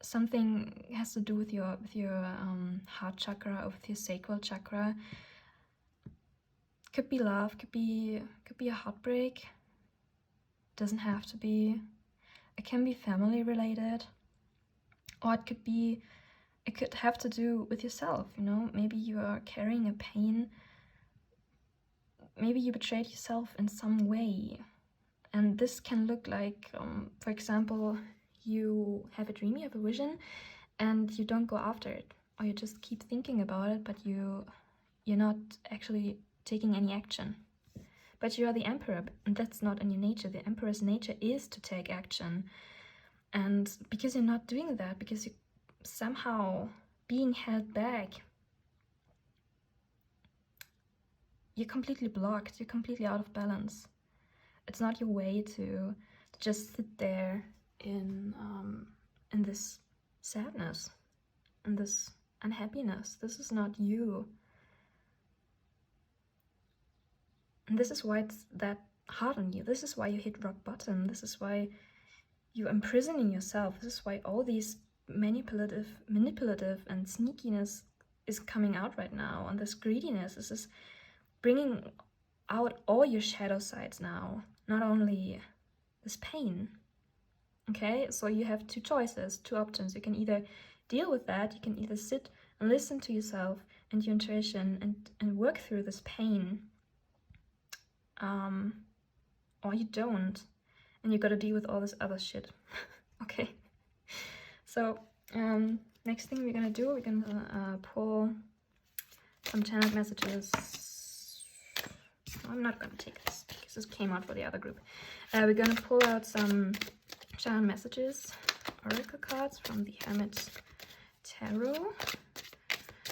something has to do with your heart chakra or with your sacral chakra. Could be love, could be a heartbreak. Doesn't have to be. It can be family related, or it could have to do with yourself, you know? Maybe you are carrying a pain. Maybe you betrayed yourself in some way. And this can look like, for example, you have a dream, you have a vision, and you don't go after it. Or you just keep thinking about it, but you're not actually taking any action. But you are the Emperor, and that's not in your nature. The Emperor's nature is to take action. And because you're not doing that, because you're somehow being held back, you're completely blocked, you're completely out of balance. It's not your way to just sit there in this sadness, in this unhappiness. This is not you. And this is why it's that hard on you. This is why you hit rock bottom. This is why you're imprisoning yourself. This is why all these manipulative and sneakiness is coming out right now. And this greediness, this is bringing out all your shadow sides now. Not only this pain. Okay, so you have two choices, two options. You can either deal with that, you can either sit and listen to yourself and your intuition and work through this pain, or you don't, and you gotta deal with all this other shit. Okay, so next thing we're gonna do, we're gonna pull some channeled messages. I'm not gonna take this because this came out for the other group. We're gonna pull out some channeled messages, oracle cards from the Hermit Tarot.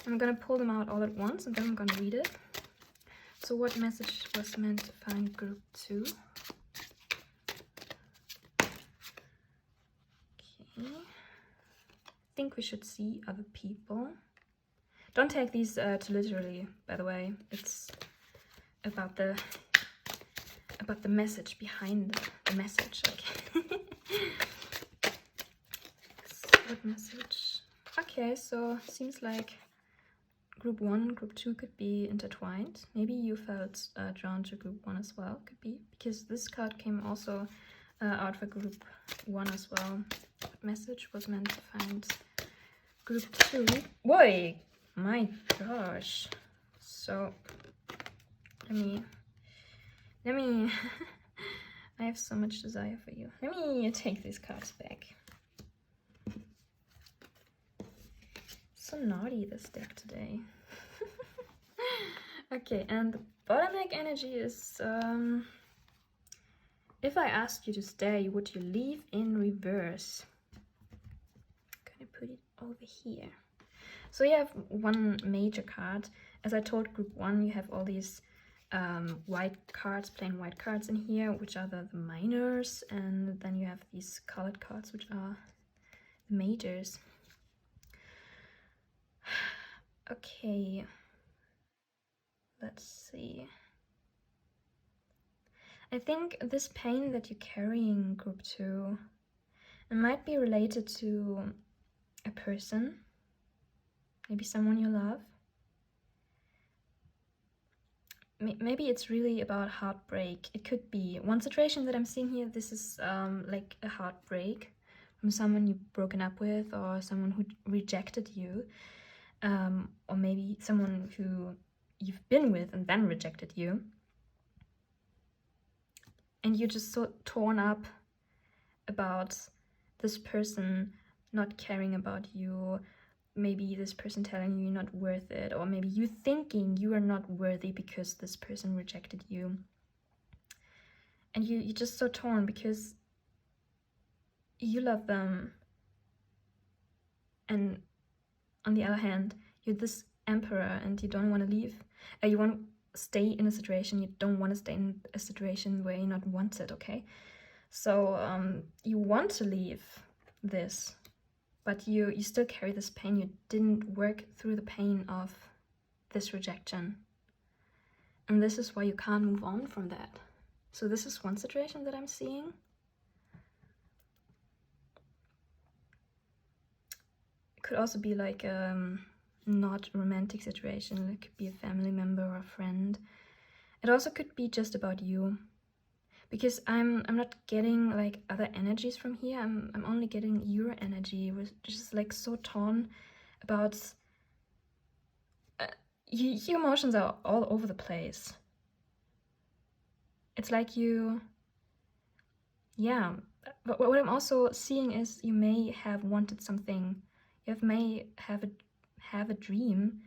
I'm gonna pull them out all at once and then I'm gonna read it. So what message was meant to find group 2? Okay. I think we should see other people. Don't take these too literally, by the way. It's about the message behind the message. Okay. So What message? Okay, so seems like group 1, group 2 could be intertwined. Maybe you felt drawn to group 1 as well, could be, because this card came also out for group 1 as well. What message was meant to find group 2? Boy, my gosh. So let me I have so much desire for you. Let me take these cards back. So naughty, this deck today. Okay, and the bottleneck energy is if I asked you to stay, would you leave in reverse? I'm gonna put it over here. So you have one major card. As I told group 1, you have all these white cards, plain white cards in here, which are the minors, and then you have these colored cards, which are the majors. Okay, let's see. I think this pain that you're carrying, group 2, it might be related to a person, maybe someone you love. Maybe it's really about heartbreak. It could be. One situation that I'm seeing here, this is like a heartbreak from someone you've broken up with, or someone who rejected you, or maybe someone who you've been with and then rejected you. And you're just so torn up about this person not caring about you, maybe this person telling you you're not worth it, or maybe you thinking you are not worthy because this person rejected you. And you're just so torn because you love them, and on the other hand, you're this emperor and you don't want to leave. You want to stay in a situation, you don't want to stay in a situation where you're not wanted, okay? So you want to leave this, but you still carry this pain. You didn't work through the pain of this rejection. And this is why you can't move on from that. So this is one situation that I'm seeing. It could also be like not romantic situation. It could be a family member or a friend. It also could be just about you. Because I'm not getting like other energies from here. I'm only getting your energy, which is like so torn about your emotions are all over the place. It's like you, yeah. But what I'm also seeing is you may have wanted something. You may have a dream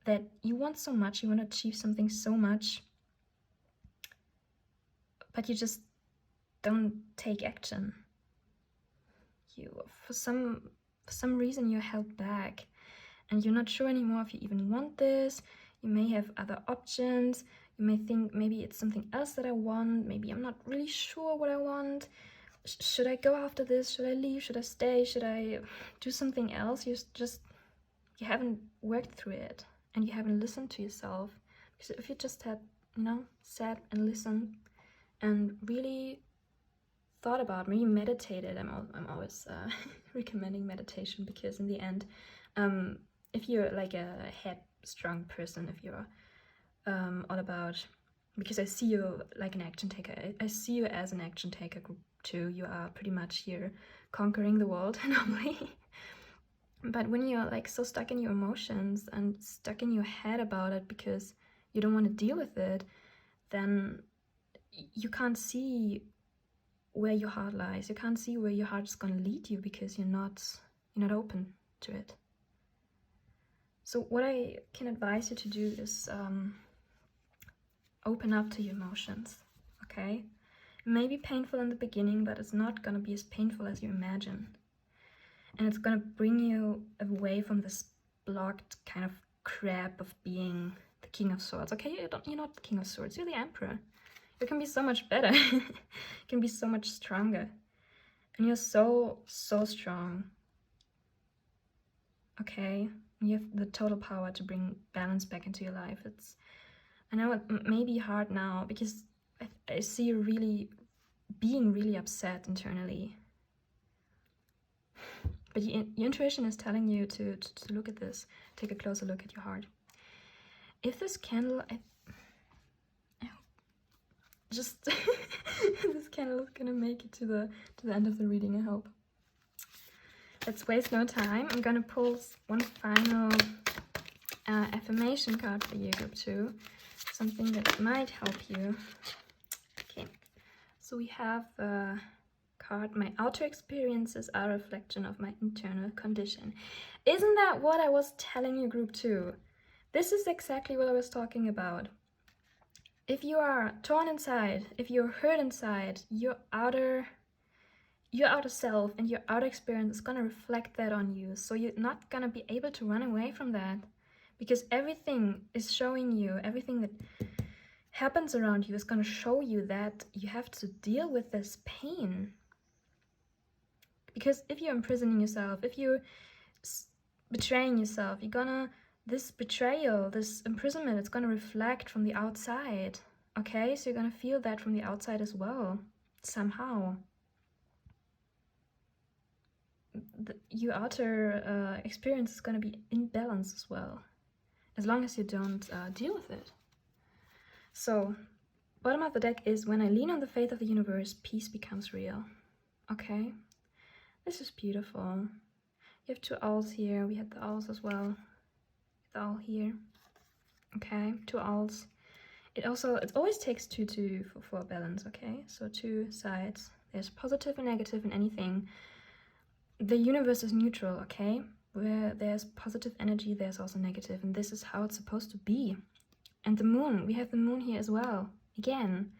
that you want so much. You want to achieve something so much, but you just don't take action. You, for some reason, you're held back, and you're not sure anymore if you even want this. You may have other options. You may think maybe it's something else that I want. Maybe I'm not really sure what I want. Should I go after this? Should I leave? Should I stay? Should I do something else? You haven't worked through it, and you haven't listened to yourself. Because if you just had, sat and listened and really thought about, maybe meditated. I'm always recommending meditation, because in the end, if you're like a headstrong person, if you're all about, because I see you like an action taker. I see you as an action taker, group 2. You are pretty much here conquering the world normally. But when you're like so stuck in your emotions and stuck in your head about it because you don't want to deal with it, then you can't see where your heart lies. You can't see where your heart is going to lead you, because you're not open to it. So what I can advise you to do is open up to your emotions, okay? It may be painful in the beginning, but it's not going to be as painful as you imagine. And it's going to bring you away from this blocked kind of crap of being the King of Swords, okay? You're not the King of Swords, you're the Emperor. You can be so much better. You can be so much stronger. And you're so strong. Okay? You have the total power to bring balance back into your life. I know it may be hard now, because I see you being really upset internally. But your intuition is telling you to look at this. Take a closer look at your heart. If this candle, I hope just this candle is gonna make it to the end of the reading, I hope. Let's waste no time. I'm gonna pull one final affirmation card for you, group 2. Something that might help you. Okay, so we have the card, my outer experiences are a reflection of my internal condition. Isn't that what I was telling you, group 2? This is exactly what I was talking about. If you are torn inside, if you're hurt inside, your outer self and your outer experience is gonna reflect that on you. So you're not gonna be able to run away from that, because everything is showing you, everything that happens around you is gonna show you that you have to deal with this pain. Because if you're imprisoning yourself, if you're betraying yourself, this betrayal, this imprisonment, it's gonna reflect from the outside. Okay, so you're gonna feel that from the outside as well, somehow. Your outer experience is gonna be in balance as well, as long as you don't deal with it. So, bottom of the deck is, when I lean on the faith of the universe, peace becomes real. Okay, this is beautiful. You have 2 owls here. We had the owls as well. The owl here. Okay, 2 owls. It always takes 2 for balance. Okay, so 2 sides. There's positive and negative in anything. The universe is neutral. Okay, where there's positive energy, there's also negative, and this is how it's supposed to be. And the moon, we have the moon here as well. Again,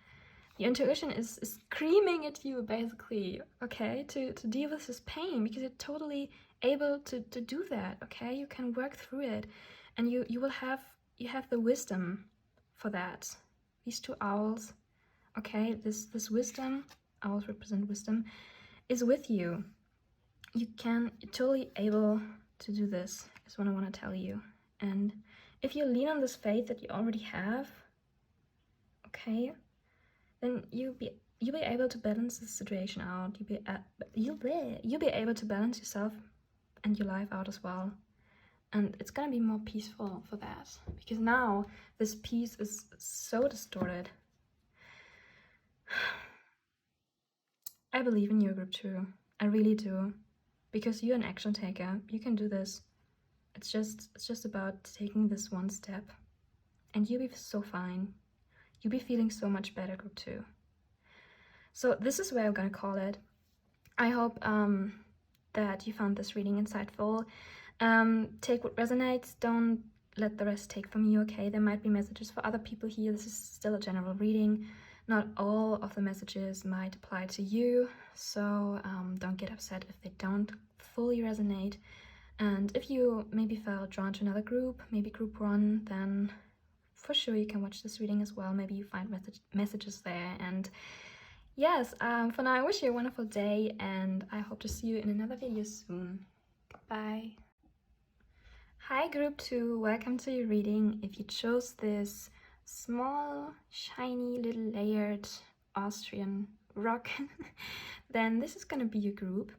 your intuition is screaming at you, basically, okay, to deal with this pain, because you're totally able to do that, okay? You can work through it, and you have the wisdom for that. These 2 owls, okay, this wisdom, owls represent wisdom, is with you. You're totally able to do this, is what I want to tell you. And if you lean on this faith that you already have, okay, then you'll be able to balance the situation out. You'll be able to balance yourself and your life out as well, and it's gonna be more peaceful for that, because now this peace is so distorted. I believe in you, group 2. I really do, because you're an action taker. You can do this. It's just about taking this one step, and you'll be so fine. You'll be feeling so much better, group 2. So this is where I'm gonna call it. I hope that you found this reading insightful. Take what resonates. Don't let the rest take from you, okay? There might be messages for other people here. This is still a general reading. Not all of the messages might apply to you, so don't get upset if they don't fully resonate. And if you maybe felt drawn to another group, maybe group 1, then for sure you can watch this reading as well. Maybe you find messages there. And yes, for now I wish you a wonderful day, and I hope to see you in another video soon. Goodbye. Hi group 2, welcome to your reading. If you chose this small, shiny, little layered Austrian rock, then this is gonna be your group.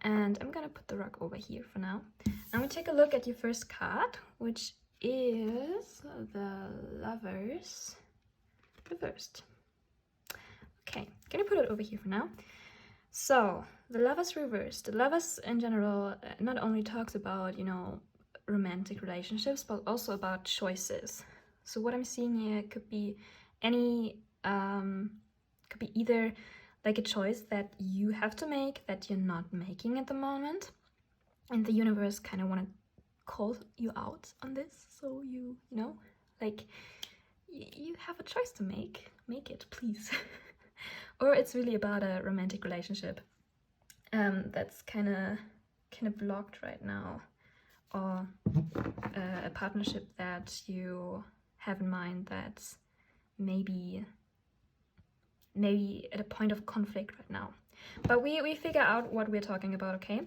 And I'm gonna put the rock over here for now. And we take a look at your first card, which is the Lovers reversed. Okay, gonna put it over here for now. So, the Lovers reversed. The Lovers in general not only talks about, you know, romantic relationships, but also about choices. So what I'm seeing here could be could be either like a choice that you have to make that you're not making at the moment, and the universe kind of want to call you out on this, so you know, like, you have a choice to make it, please. Or it's really about a romantic relationship that's kind of blocked right now, or a partnership that you have in mind that's maybe at a point of conflict right now. But we figure out what we're talking about, okay?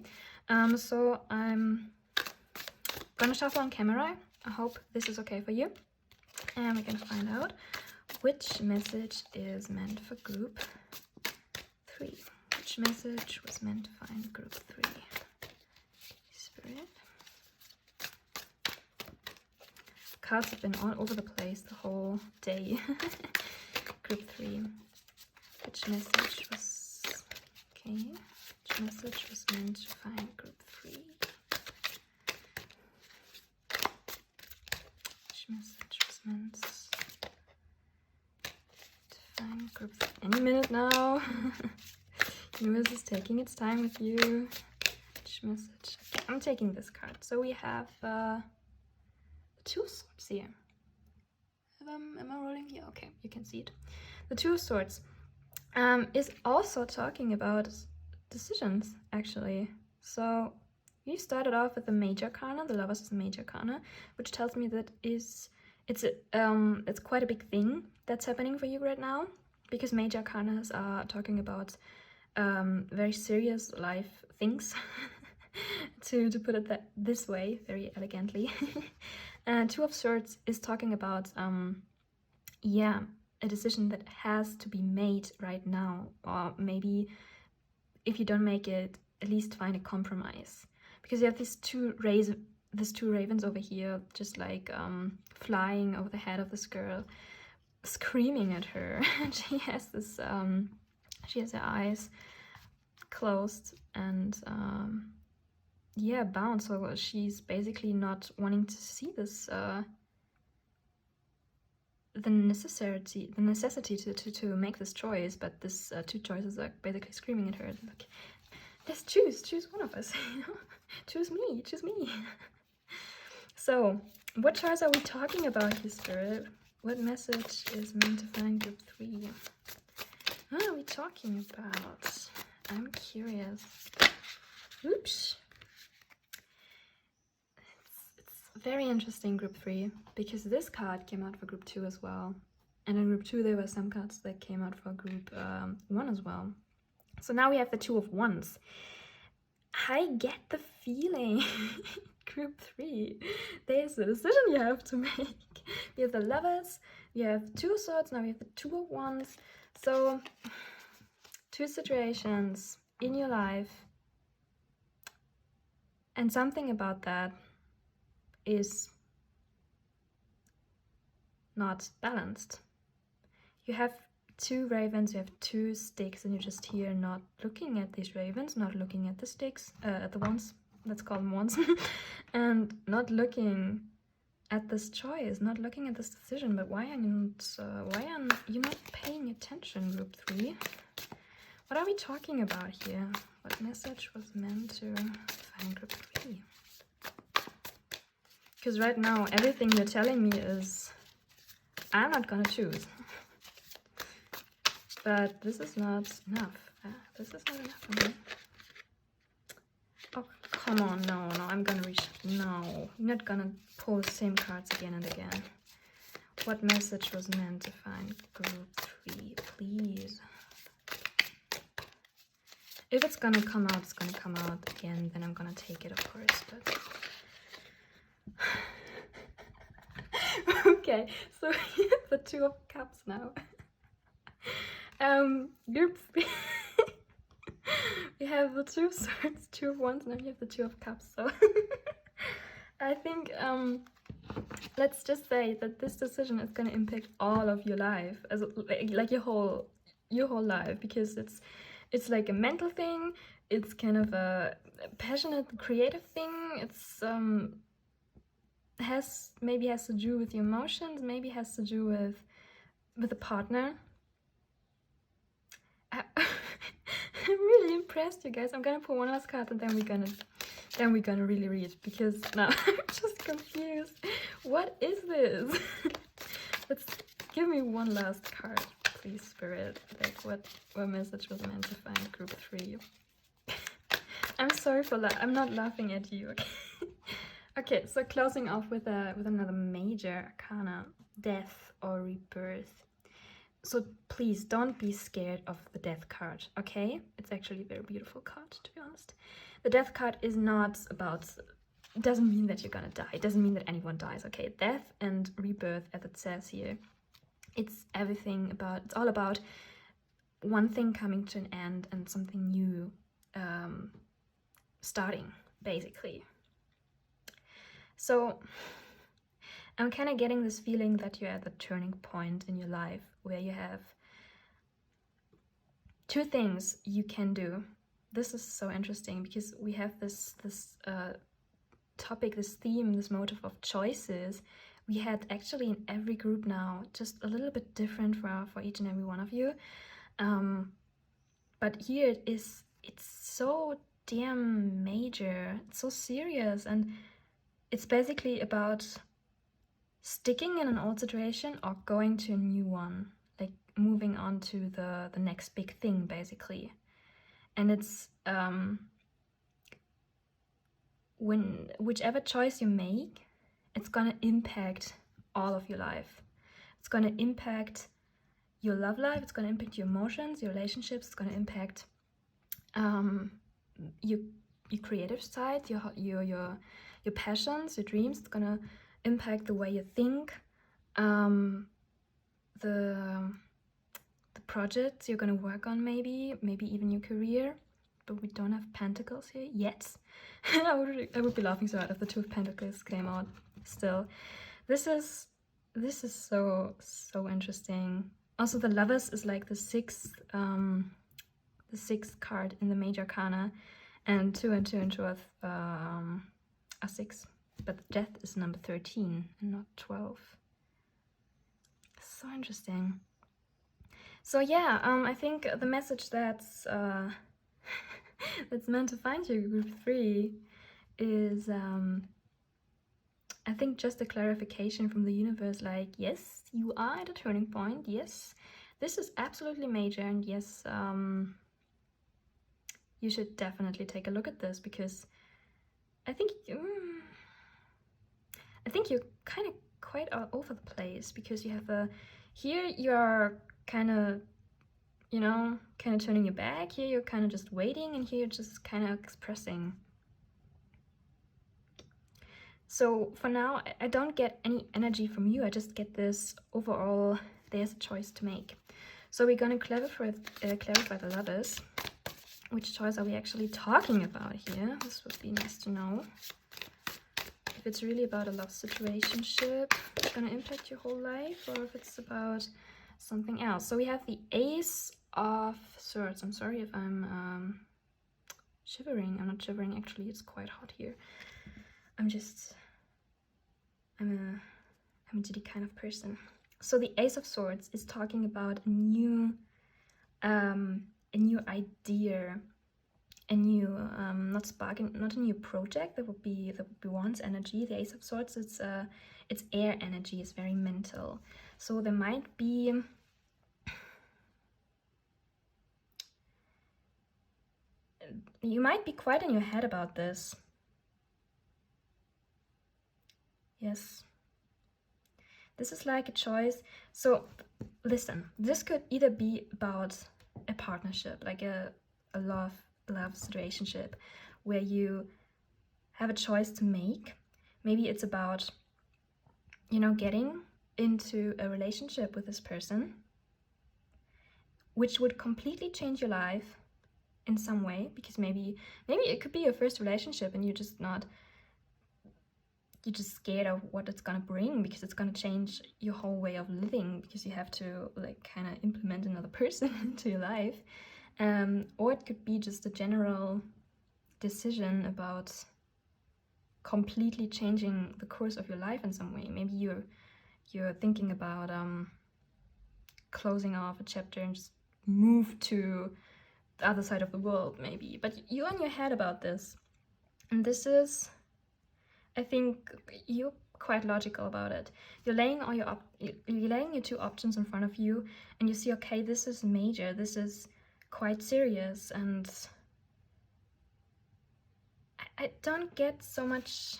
So I'm gonna shuffle on camera. I hope this is okay for you. And we can find out which message is meant for group 3. Which message was meant to find group 3? cards have been all over the place the whole day. Group 3. Which message was... Okay. Which message was meant to find group 3? Which message was meant to find group 3? Any minute now. Universe is taking its time with you. Which message? Okay, I'm taking this card. So we have the Two of Swords here. Am I rolling here? Okay, you can see it. The Two of Swords is also talking about decisions, actually. So you started off with the Major Arcana. The Lovers is a Major Arcana, which tells me that it's quite a big thing that's happening for you right now, because Major Arcanas are talking about very serious life things, to put it this way, very elegantly. And Two of Swords is talking about yeah, a decision that has to be made right now, or maybe if you don't make it, at least find a compromise, because you have these two ravens over here, just like flying over the head of this girl, screaming at her. And she has this she has her eyes closed and yeah, bound. So she's basically not wanting to see this the necessity to make this choice, but this two choices are basically screaming at her. Like, let's choose one of us. You know? choose me. So what choice are we talking about here, Spirit? What message is meant to find group 3? What are we talking about? I'm curious. Oops. It's very interesting, group 3, because this card came out for group 2 as well. And in group 2 there were some cards that came out for group 1 as well. So now we have the Two of Wands. I get the feeling, group 3, there's a decision you have to make. We have the Lovers, we have Two of Swords, now we have the Two of Wands. So, two situations in your life, and something about that is not balanced. You have two ravens, you have two sticks, and you're just here not looking at these ravens, not looking at the sticks, at the wands, let's call them wands, and not looking at this choice, not looking at this decision. But why are you not paying attention, group 3? What are we talking about here? What message was meant to find group 3? Because right now everything you're telling me is I'm not gonna choose. But this is not enough. This is not enough for me. Oh, come on. No, I'm gonna reach. No, I'm not gonna pull the same cards again and again. What message was meant to find group 3, please? If it's gonna come out, it's gonna come out again, then I'm gonna take it, of course, but... Okay, so we have the Two of Cups now. Group 3. We have the Two of Swords, Two of Wands, and then we have the Two of Cups. So I think let's just say that this decision is going to impact all of your life, as like your whole life, because it's like a mental thing. It's kind of a passionate, creative thing. It's maybe has to do with your emotions, maybe has to do with a partner. I'm really impressed, you guys. I'm gonna pull one last card and then we're gonna really read, because now I'm just confused. What is this? Let's give me one last card, please, Spirit. Like what message was meant to find group 3? I'm sorry for I'm not laughing at you, okay? Okay, so closing off with another Major Arcana, Death or Rebirth. So please don't be scared of the Death card, okay? It's actually a very beautiful card, to be honest. The Death card is not about... It doesn't mean that you're gonna die. It doesn't mean that anyone dies, okay? Death and rebirth, as it says here, it's everything about... It's all about one thing coming to an end and something new starting, basically. So I'm kind of getting this feeling that you're at the turning point in your life where you have two things you can do. This is so interesting because we have this topic, this theme, this motive of choices. We had actually in every group now, just a little bit different for each and every one of you. But here it's so damn major, it's so serious, and it's basically about sticking in an old situation or going to a new one, like moving on to the next big thing, basically. And it's whichever choice you make, it's gonna impact all of your life. It's gonna impact your love life, it's gonna impact your emotions, your relationships, it's gonna impact your creative side, your passions, your dreams. It's gonna impact the way you think, the projects you're gonna work on, maybe even your career. But we don't have pentacles here yet. I would be laughing so hard if the Two of Pentacles came out. Still, this is so interesting. Also, the Lovers is like the sixth card in the major arcana, and 2 and 2 and 2 are 6. But Death is number 13 and not 12. So interesting. So yeah, I think the message that's that's meant to find you, group 3, is I think just a clarification from the universe, like, yes, you are at a turning point, yes, this is absolutely major, and yes, you should definitely take a look at this, because I think you're kind of quite all over the place, because you have here you're kind of, you know, kind of turning your back, here you're kind of just waiting, and here you're just kind of expressing. So for now, I don't get any energy from you, I just get this overall, there's a choice to make. So we're gonna clarify the Lovers. Which choice are we actually talking about here? This would be nice to know. If it's really about a love situationship, it's gonna impact your whole life, or if it's about something else. So we have the Ace of Swords. I'm sorry if I'm shivering. I'm not shivering, actually, it's quite hot here. I'm a giddy kind of person. So the Ace of Swords is talking about a new idea, a new not a new project. That would be one's energy. The Ace of Swords, it's air energy, it's very mental. So there might be you might be quite in your head about this. Yes, this is like a choice. So listen, this could either be about a partnership, like a love situationship, where you have a choice to make. Maybe it's about, you know, getting into a relationship with this person, which would completely change your life in some way, because maybe it could be your first relationship and you're just scared of what it's gonna bring, because it's gonna change your whole way of living, because you have to like kind of implement another person into your life. Or it could be just a general decision about completely changing the course of your life in some way. Maybe you're thinking about closing off a chapter and just move to the other side of the world, maybe. But you're in your head about this, and this is, I think, you're quite logical about it. You're laying your two options in front of you, and you see, okay, this is major, this is quite serious, and I don't get so much.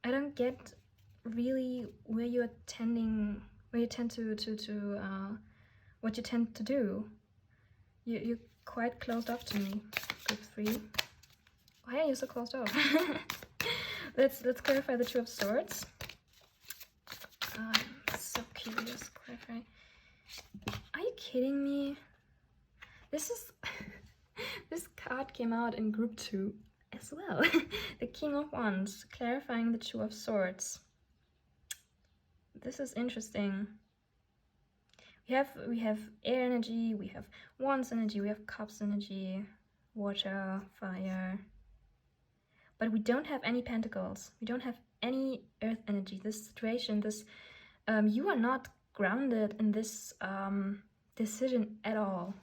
I don't get really where you tend to what you tend to do. You're quite closed off to me, group 3. Why are you so closed off? Let's clarify the Two of Swords. I'm so curious. Clarify. Are you kidding me? This is this card came out in group 2 as well. The King of Wands, clarifying the Two of Swords. this is interesting. We have air energy, we have wands energy, we have cups energy, water, fire. But we don't have any pentacles. We don't have any earth energy. This situation, you are not grounded in this decision at all.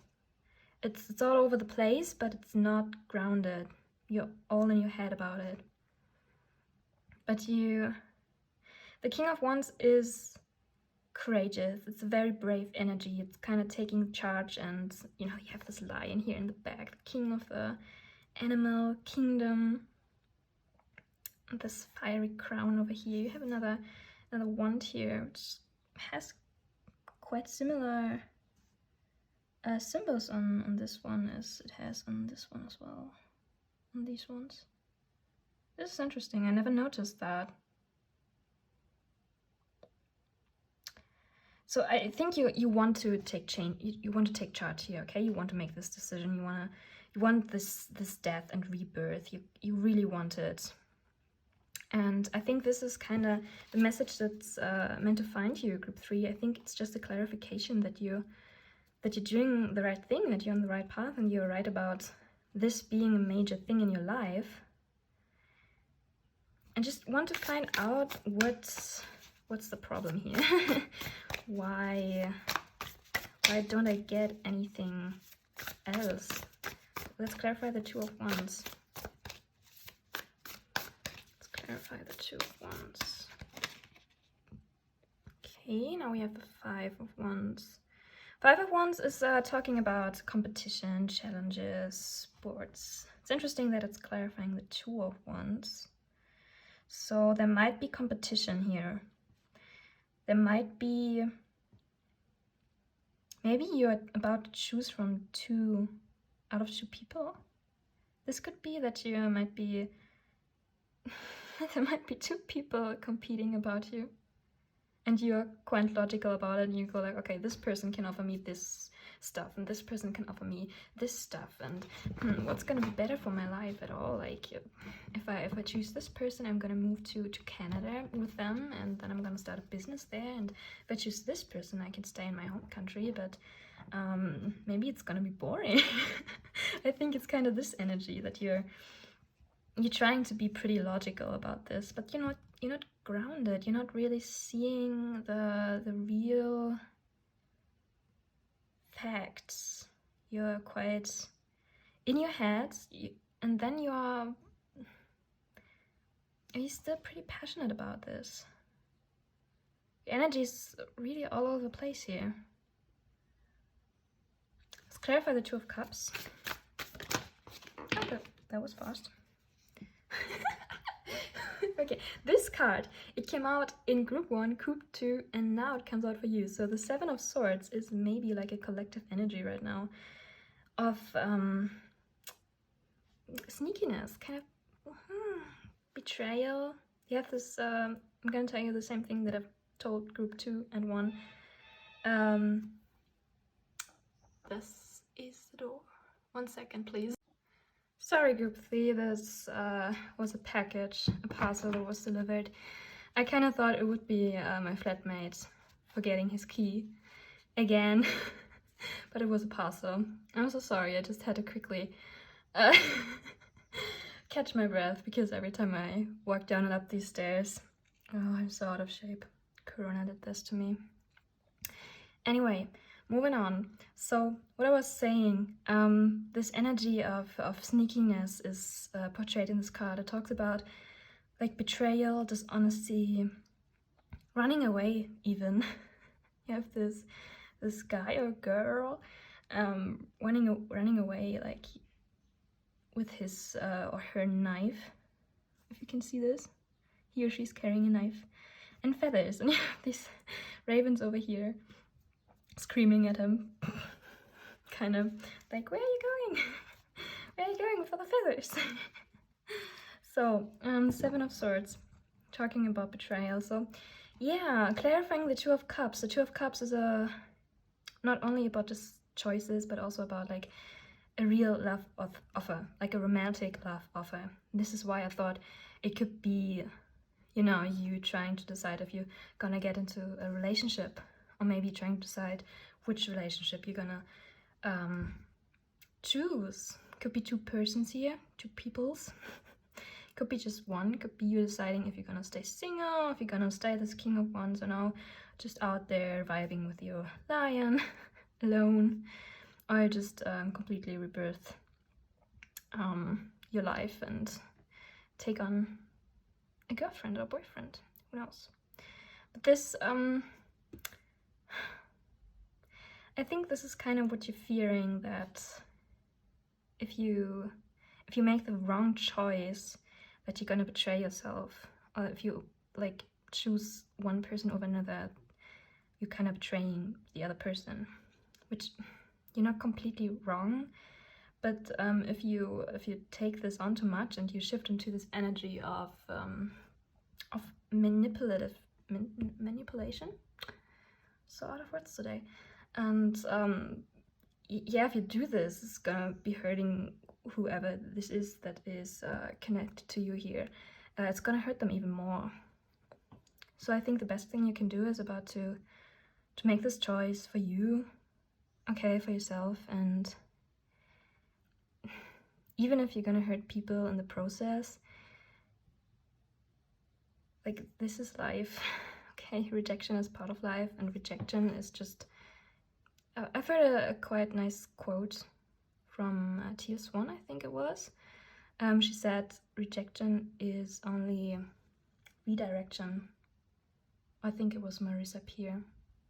It's all over the place, but it's not grounded. You're all in your head about it. But the King of Wands is courageous. It's a very brave energy. It's kind of taking charge, and you have this lion here in the back, the king of the animal kingdom. And this fiery crown over here. You have another wand here, which has quite similar symbols on this one as it has on this one as well, on these ones. This is interesting. I never noticed that. So I think you want to take charge here, okay? You want to make this decision. You want this death and rebirth. You really want it. And I think this is kind of the message that's meant to find you, group 3. I think it's just a clarification that you're doing the right thing, that you're on the right path, and you're right about this being a major thing in your life. And just want to find out what's the problem here. Why don't I get anything else? Let's clarify the Two of Wands. Let's clarify the Two of Wands. Okay, now we have the Five of Wands. Five of Wands is talking about competition, challenges, sports. It's interesting that it's clarifying the Two of Wands. So there might be competition here. There might be... Maybe you're about to choose from out of two people. This could be that you might be... there might be two people competing about you. And you're quite logical about it, and you go like, okay, this person can offer me this stuff, and this person can offer me this stuff, and what's gonna be better for my life at all? Like, if I choose this person, I'm gonna move to Canada with them, and then I'm gonna start a business there, and if I choose this person, I can stay in my home country, but maybe it's gonna be boring. I think it's kind of this energy that you're trying to be pretty logical about this, but you're not grounded. You're not really seeing the real facts. You're quite in your head, and then you're still pretty passionate about this. Your energy is really all over the place here. Let's clarify the Two of Cups. Oh, that was fast. Okay, this card, it came out in group 1, group 2, and now it comes out for you. So the Seven of Swords is maybe like a collective energy right now of sneakiness, kind of betrayal. You have this, I'm going to tell you the same thing that I've told group 2 and 1. This is the door. 1 second, please. Sorry, group 3, this was a package, a parcel that was delivered. I kind of thought it would be my flatmate forgetting his key again, but it was a parcel. I'm so sorry, I just had to quickly catch my breath, because every time I walk down and up these stairs, oh, I'm so out of shape. Corona did this to me. Anyway, moving on. So what I was saying, this energy of sneakiness is portrayed in this card. It talks about like betrayal, dishonesty, running away even. You have this guy or girl running away, like with his or her knife. If you can see this, he or she's carrying a knife and feathers, and you have these ravens over here screaming at him, kind of like, where are you going? Where are you going for the feathers? So, Seven of Swords, talking about betrayal. So, yeah, clarifying the Two of Cups. The Two of Cups is not only about just choices, but also about like a real love offer, like a romantic love offer. This is why I thought it could be you know, you trying to decide if you're gonna get into a relationship, or maybe trying to decide which relationship you're gonna choose. Could be two persons here, two peoples. Could be just one. Could be you deciding if you're gonna stay single, if you're gonna stay this King of Wands, you know, just out there vibing with your lion alone, or just completely rebirth your life and take on a girlfriend or boyfriend. Who knows? But this, I think this is kind of what you're fearing, that if you make the wrong choice, that you're gonna betray yourself, or if you like choose one person over another, you're kind of betraying the other person, which you're not completely wrong. But if you take this on too much and you shift into this energy of manipulation, so out of words today, and yeah, if you do this, it's gonna be hurting whoever this is that is connected to you here. It's gonna hurt them even more. So I think the best thing you can do is about to make this choice for you, okay, for yourself. And even if you're gonna hurt people in the process, like, this is life. Okay, rejection is part of life, and rejection is just I've heard a quite nice quote from Tia Swan, I think it was. She said rejection is only redirection. I think it was Marissa Peer.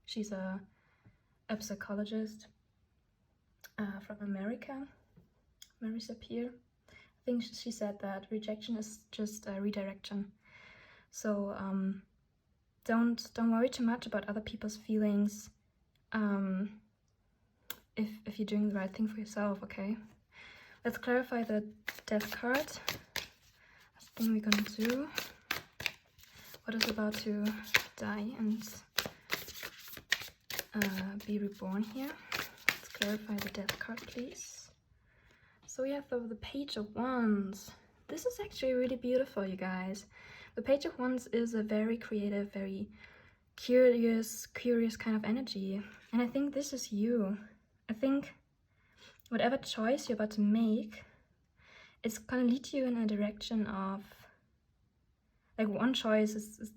She's a psychologist from America. Marissa Peer. I think she said that rejection is just a redirection. So don't worry too much about other people's feelings. If you're doing the right thing for yourself, okay? Let's clarify the Death card. That's the thing we're gonna do. What is about to die and be reborn here? Let's clarify the Death card, please. So we have the Page of Wands. This is actually really beautiful, you guys. The Page of Wands is a very creative, very curious kind of energy. And I think this is you. I think whatever choice you're about to make, it's gonna lead you in a direction of, like, one choice is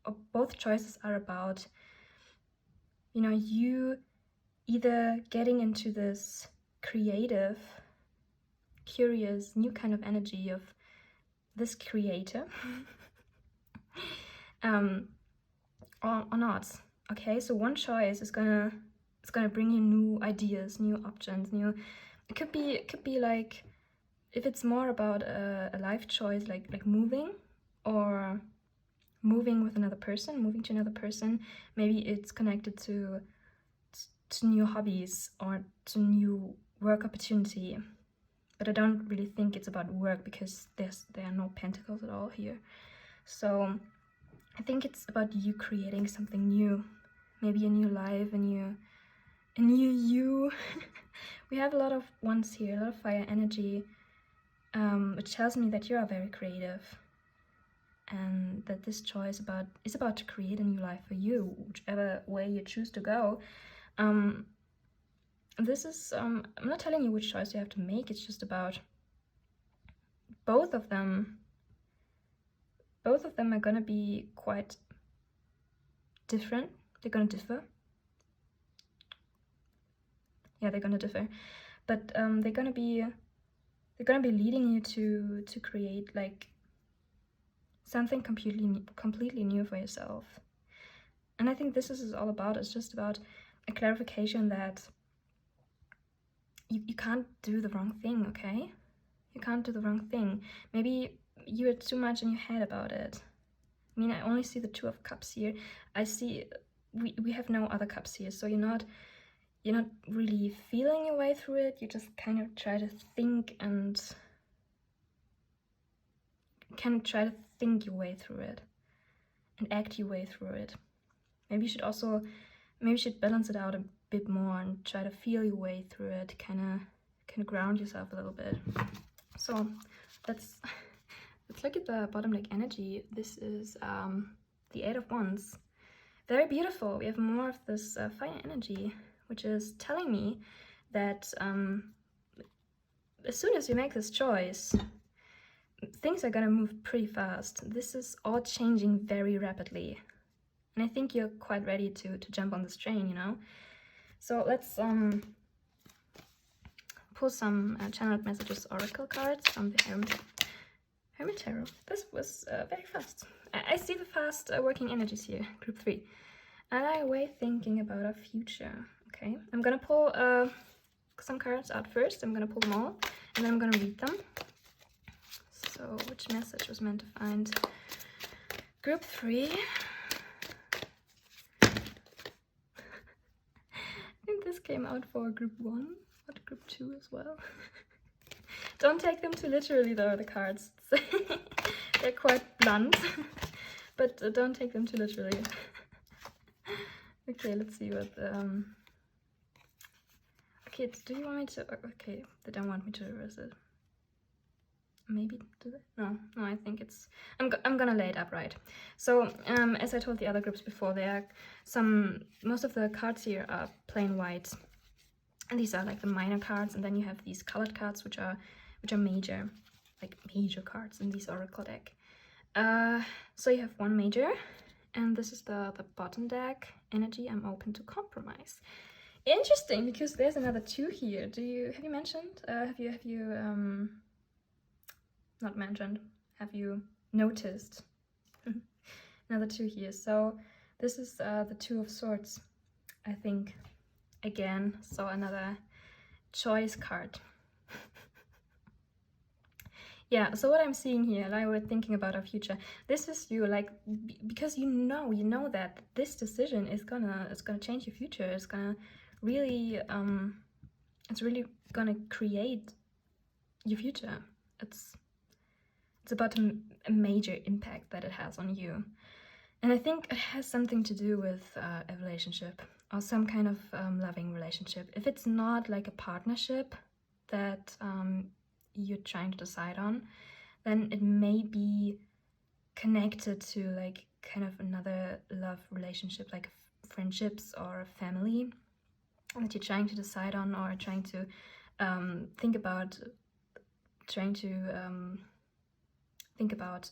or both choices are about, you know, you either getting into this creative, curious, new kind of energy of this creator, or not. Okay, so one choice is gonna bring you new ideas, new options, new. It could be like, if it's more about a life choice, like moving, or moving with another person, moving to another person. Maybe it's connected to new hobbies or to new work opportunity. But I don't really think it's about work, because there are no pentacles at all here. So I think it's about you creating something new, maybe a new life, a new you. We have a lot of wands here, a lot of fire energy, which tells me that you are very creative, and that this choice is about to create a new life for you, whichever way you choose to go. This is I'm not telling you which choice you have to make. It's just about both of them. Both of them are gonna be quite different. They're gonna differ. Yeah, they're gonna differ, but they're gonna be leading you to create, like, something completely new for yourself. And I think this is all about. It's just about a clarification that you can't do the wrong thing, okay? You can't do the wrong thing. Maybe you're too much in your head about it. I mean, I only see the Two of Cups here. I see we have no other cups here, so you're not really feeling your way through it. You just kind of try to think your way through it and act your way through it. Maybe you should balance it out a bit more and try to feel your way through it, kind of ground yourself a little bit. So let's look at the bottom deck energy. This is the Eight of Wands. Very beautiful. We have more of this fire energy, which is telling me that as soon as you make this choice, things are gonna move pretty fast. This is all changing very rapidly. And I think you're quite ready to jump on this train, you know? So let's pull some channeled messages oracle cards from the Hermit Tarot. This was very fast. I see the fast working energies here, group 3. And I away thinking about our future. Okay, I'm gonna pull some cards out first. I'm gonna pull them all, and then I'm gonna read them. So, which message was meant to find group 3? I think this came out for group 1, but group 2 as well. Don't take them too literally though, the cards. They're quite blunt, but don't take them too literally. Okay, let's see what... Okay, do you want me to... Okay, they don't want me to reverse it. Maybe do they? No, I think it's... I'm gonna lay it upright. So, as I told the other groups before, there are most of the cards here are plain white. And these are like the minor cards, and then you have these colored cards, which are major, like major cards in this oracle deck. So you have one major, and this is the bottom deck energy. I'm open to compromise. Interesting, because there's another 2 here. Have you mentioned? Have you not mentioned? Have you noticed? Another 2 here. So this is the 2 of Swords, I think. Again, so another choice card. Yeah, so what I'm seeing here, like we're thinking about our future, this is you, like, because you know that this decision is gonna change your future. It's gonna really it's really gonna create your future. It's about a major impact that it has on you. And I think it has something to do with a relationship, or some kind of loving relationship. If it's not like a partnership that you're trying to decide on, then it may be connected to like kind of another love relationship, like friendships or family that you're trying to decide on, or trying to think about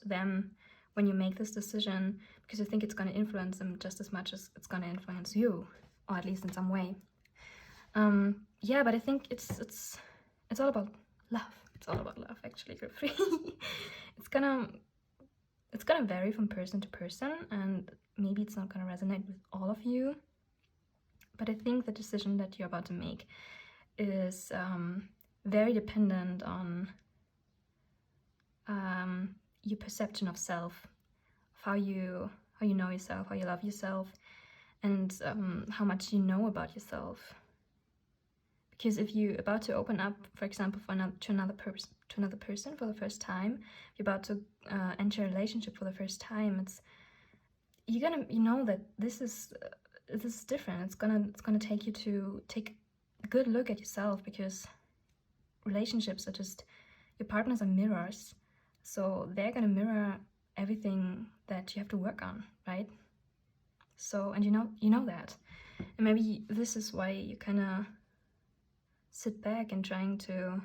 them when you make this decision, because I think it's going to influence them just as much as it's going to influence you, or at least in some way. Yeah, but I think it's all about love. It's all about love, actually, group 3. It's gonna vary from person to person, and maybe it's not gonna resonate with all of you. But I think the decision that you're about to make is very dependent on your perception of self, of how you know yourself, how you love yourself, and how much you know about yourself. Because if you're about to open up, for example, to another person for the first time, you're about to enter a relationship for the first time, you know that this is different. It's gonna take you to take a good look at yourself, because relationships are just, your partners are mirrors, so they're gonna mirror everything that you have to work on, right? So, and you know that, and maybe this is why you kind of sit back and trying to,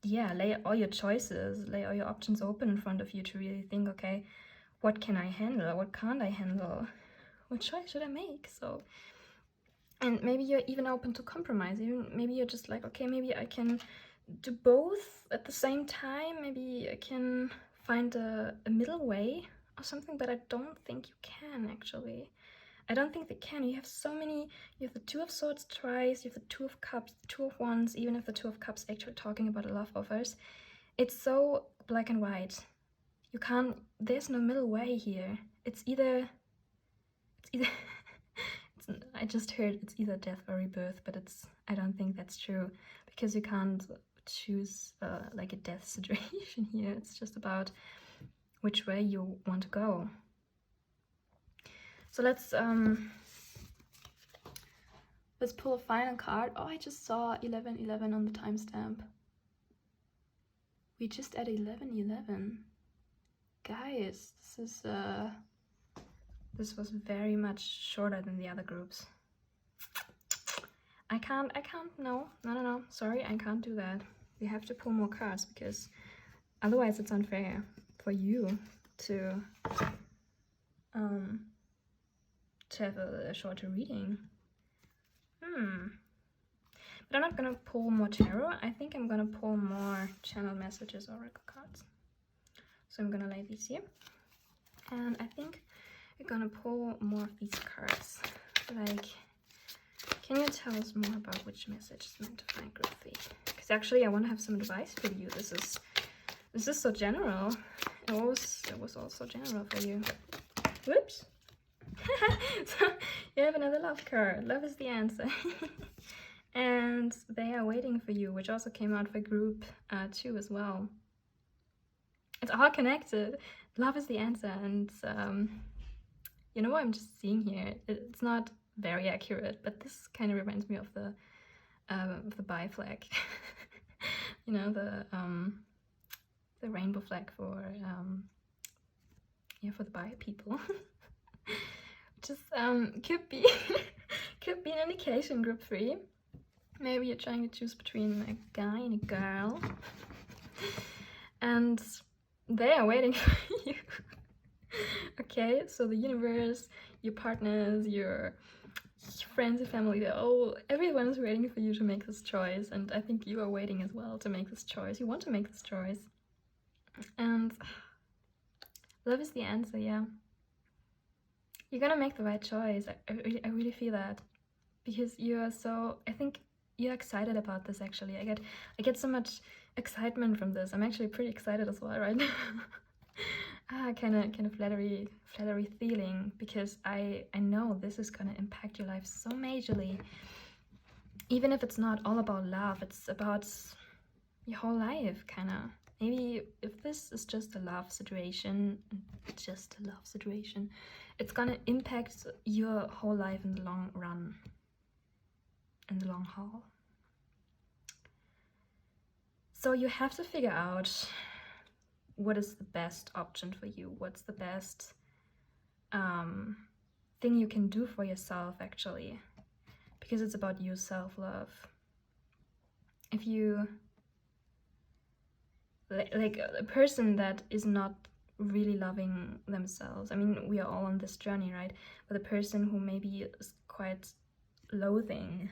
yeah, lay all your choices, lay all your options open in front of you to really think, okay, what can I handle? What can't I handle? What choice should I make? So, and maybe you're even open to compromise. Maybe you're just like, okay, maybe I can do both at the same time. Maybe I can find a middle way or something, but I don't think you can, actually. I don't think they can. You have so many. You have the 2 of Swords twice, you have the 2 of Cups, 2 of Wands, even if the 2 of Cups actually talking about a love offers. It's so black and white. You can't, there's no middle way here. It's either I just heard it's either death or rebirth, but I don't think that's true, because you can't choose like a death situation here. It's just about which way you want to go. So let's pull a final card. Oh, I just saw 1111 on the timestamp. We just at 11:11. Guys, this was very much shorter than the other groups. I can't, no, sorry, I can't do that. We have to pull more cards because otherwise it's unfair for you to have a shorter reading. But I'm not gonna pull more tarot. I think I'm gonna pull more channel messages oracle cards. So I'm gonna lay these here. And I think we're gonna pull more of these cards. Like, can you tell us more about which message is meant to find group 3? Because actually I want to have some advice for you. This is so general. It was also general for you. Whoops. So you have another love card. Love is the answer. And they are waiting for you, which also came out for group 2 as well. It's all connected. Love is the answer. And you know what I'm just seeing here? It's not very accurate, but this kind of reminds me of the bi flag. You know, the rainbow flag for the bi people. Just could be could be an indication, group 3. Maybe you're trying to choose between a guy and a girl, and they are waiting for you. Okay, so the universe, your partners, your friends and family, everyone's waiting for you to make this choice, and I think you are waiting as well to make this choice. You want to make this choice, and love is the answer. Yeah, you're gonna make the right choice. I really feel that, because you are so, I think you're excited about this. Actually, I get so much excitement from this. I'm actually pretty excited as well right now. Kind of flattery feeling, because I know this is gonna impact your life so majorly. Even if it's not all about love, it's about your whole life, kind of. Maybe if this is just a love situation, it's gonna impact your whole life in the long run, in the long haul. So you have to figure out what is the best option for you. What's the best thing you can do for yourself, actually, because it's about your self-love. If you like a person that is not really loving themselves, I mean, we are all on this journey, right? But a person who maybe is quite loathing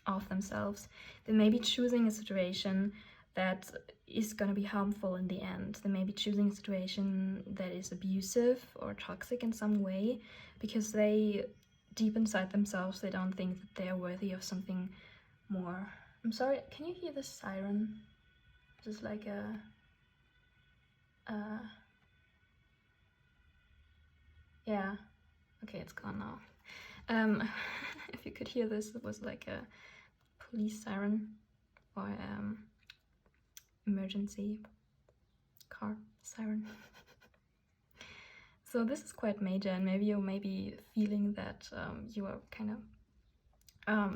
of themselves, they may be choosing a situation that is going to be harmful in the end. They may be choosing a situation that is abusive or toxic in some way, because they, deep inside themselves, they don't think that they're worthy of something more. I'm sorry, can you hear the siren? Just like yeah, okay, it's gone now. If you could hear this, it was like a police siren or emergency car siren. So this is quite major, and maybe you may be feeling that you are kind of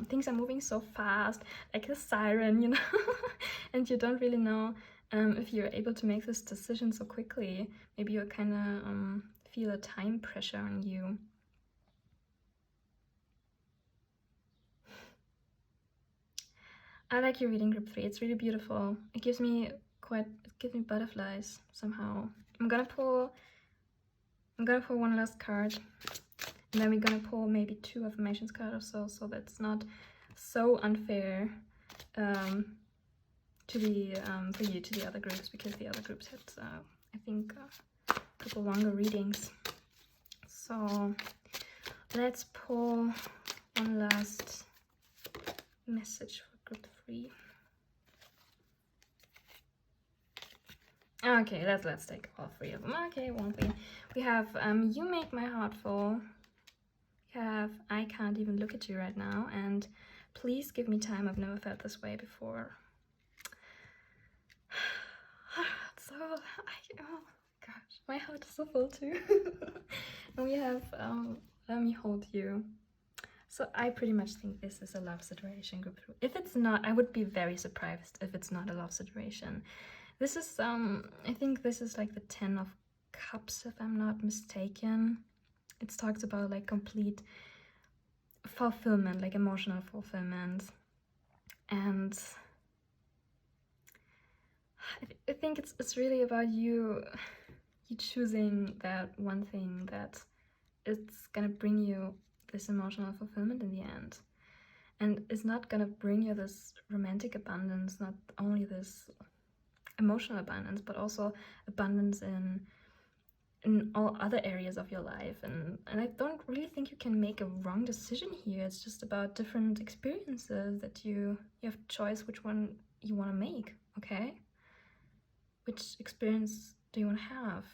things are moving so fast, like a siren, you know. And you don't really know if you're able to make this decision so quickly. Maybe you kind of feel a time pressure on you. I like your reading, group 3. It's really beautiful. It gives me butterflies somehow. I'm gonna pull one last card, and then we're gonna pull maybe 2 affirmations cards or so that's not so unfair to the for you to the other groups, because the other groups had I think a couple longer readings. So let's pull one last message for group 3. Okay, let's take all 3 of them. Okay, won't be. We have you make my heart full. We have I can't even look at you right now, and please give me time. I've never felt this way before. So oh gosh, my heart is so full too. And we have let me hold you. So I pretty much think this is a love situation, group 3. If it's not, I would be very surprised if it's not a love situation. This is, I think this is like the 10 of Cups, if I'm not mistaken. It talks about like complete fulfillment, like emotional fulfillment. And I think it's really about you choosing that one thing that it's gonna bring you this emotional fulfillment in the end. And it's not gonna bring you this romantic abundance, not only this emotional abundance, but also abundance in all other areas of your life. And I don't really think you can make a wrong decision here. It's just about different experiences that you have choice which one you want to make, okay? Which experience do you want to have?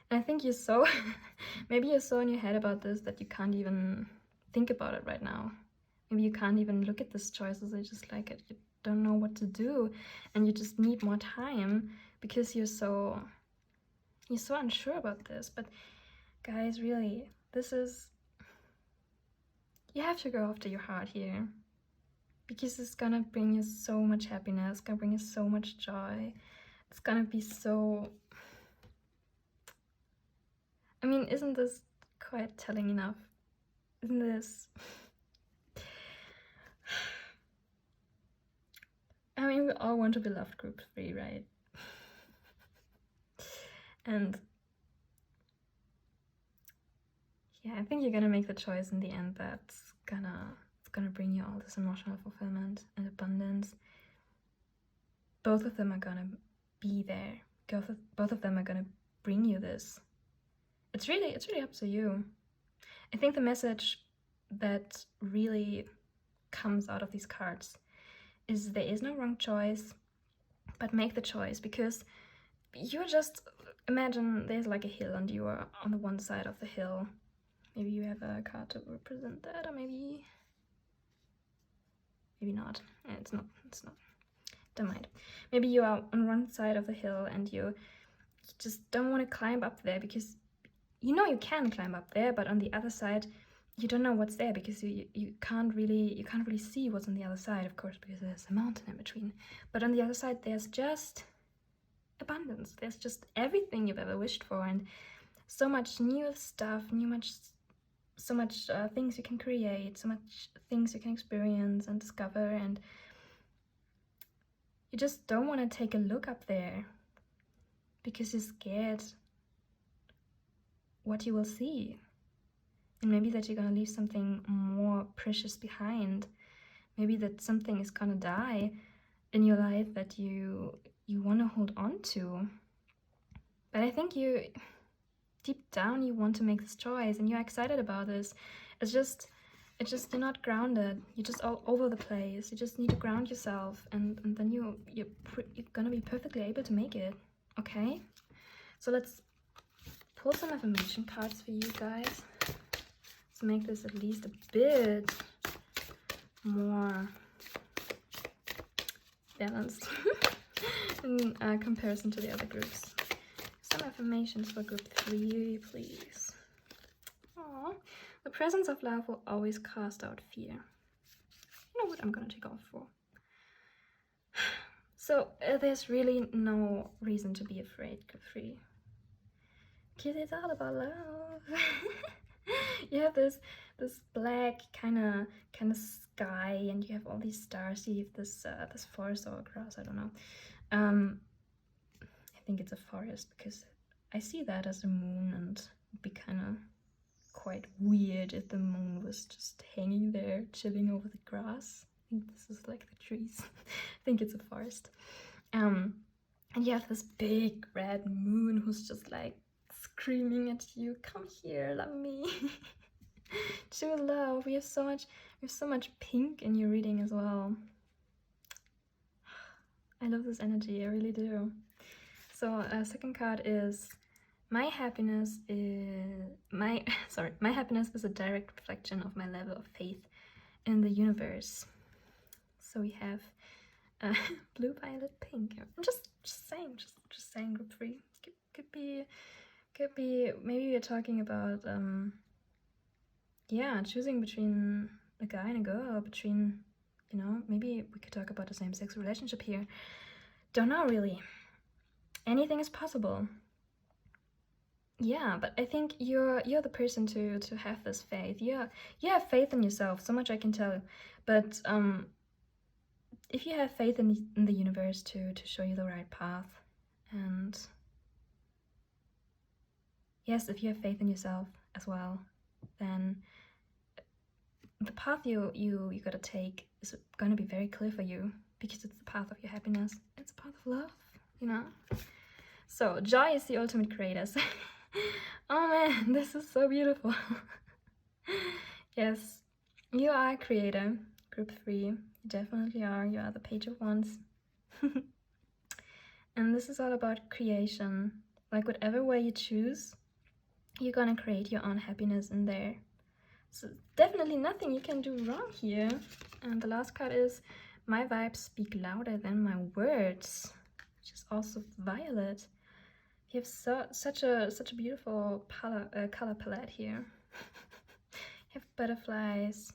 And I think you're so maybe you're so in your head about this that you can't even think about it right now. Maybe you can't even look at these choices. It's just like you don't know what to do, and you just need more time because you're so unsure about this. But guys, really, you have to go after your heart here, because it's gonna bring you so much happiness, it's gonna bring you so much joy. It's gonna be so, I mean, isn't this quite telling enough? Isn't this? I mean, we all want to be loved, group 3, right? And yeah, I think you're gonna make the choice in the end that's gonna bring you all this emotional fulfillment and abundance. Both of them are gonna be there. Both of them are gonna bring you this. It's really up to you. I think the message that really comes out of these cards is there is no wrong choice, but make the choice, because you're just, imagine there's like a hill and you are on the one side of the hill. Maybe you have a card to represent that, or maybe not. It's not. Don't mind. Maybe you are on one side of the hill and you just don't want to climb up there because you know you can climb up there, but on the other side you don't know what's there because you can't really see what's on the other side, of course, because there's a mountain in between. But on the other side there's just abundance. There's just everything you've ever wished for, and so much new stuff, so much things you can create, so much things you can experience and discover, and you just don't want to take a look up there because you're scared what you will see, and maybe that you're gonna leave something more precious behind. Maybe that something is gonna die in your life that you want to hold on to. But I think you deep down you want to make this choice and you're excited about this. It's just you're not grounded. You're just all over the place. You just need to ground yourself, and then you're gonna be perfectly able to make it. Okay, so let's pull some affirmation cards for you guys to make this at least a bit more balanced in comparison to the other groups. Some affirmations for group 3, please. Aww. The presence of love will always cast out fear. You know what I'm gonna take off for? So there's really no reason to be afraid, group 3. Because it's all about love. You have this black kind of sky, and you have all these stars. You have this forest or grass, I don't know. I think it's a forest because I see that as a moon, and it'd be kind of quite weird if the moon was just hanging there chilling over the grass. I think this is like the trees. I think it's a forest. And you have this big red moon who's just like screaming at you, come here, love me. True love. We have so much pink in your reading as well. I love this energy, I really do. So second card is my happiness is my happiness is a direct reflection of my level of faith in the universe. So we have blue, violet, pink. I'm just saying group 3. Could be maybe we're talking about yeah, choosing between a guy and a girl, between, you know, maybe we could talk about the same-sex relationship here. Don't know, really. Anything is possible. Yeah, but I think you're the person to have this faith. You have faith in yourself, so much I can tell. But if you have faith in the universe to show you the right path, and yes, if you have faith in yourself as well, then the path you gotta take is gonna be very clear for you, because it's the path of your happiness. It's a path of love, you know? So joy is the ultimate creators. Oh man, this is so beautiful. Yes, you are a creator. Group 3, you definitely are. You are the Page of Wands. And this is all about creation. Like whatever way you choose, you're gonna create your own happiness in there. So definitely nothing you can do wrong here. And the last card is my vibes speak louder than my words, which is also violet. You have such a beautiful color palette here. You have butterflies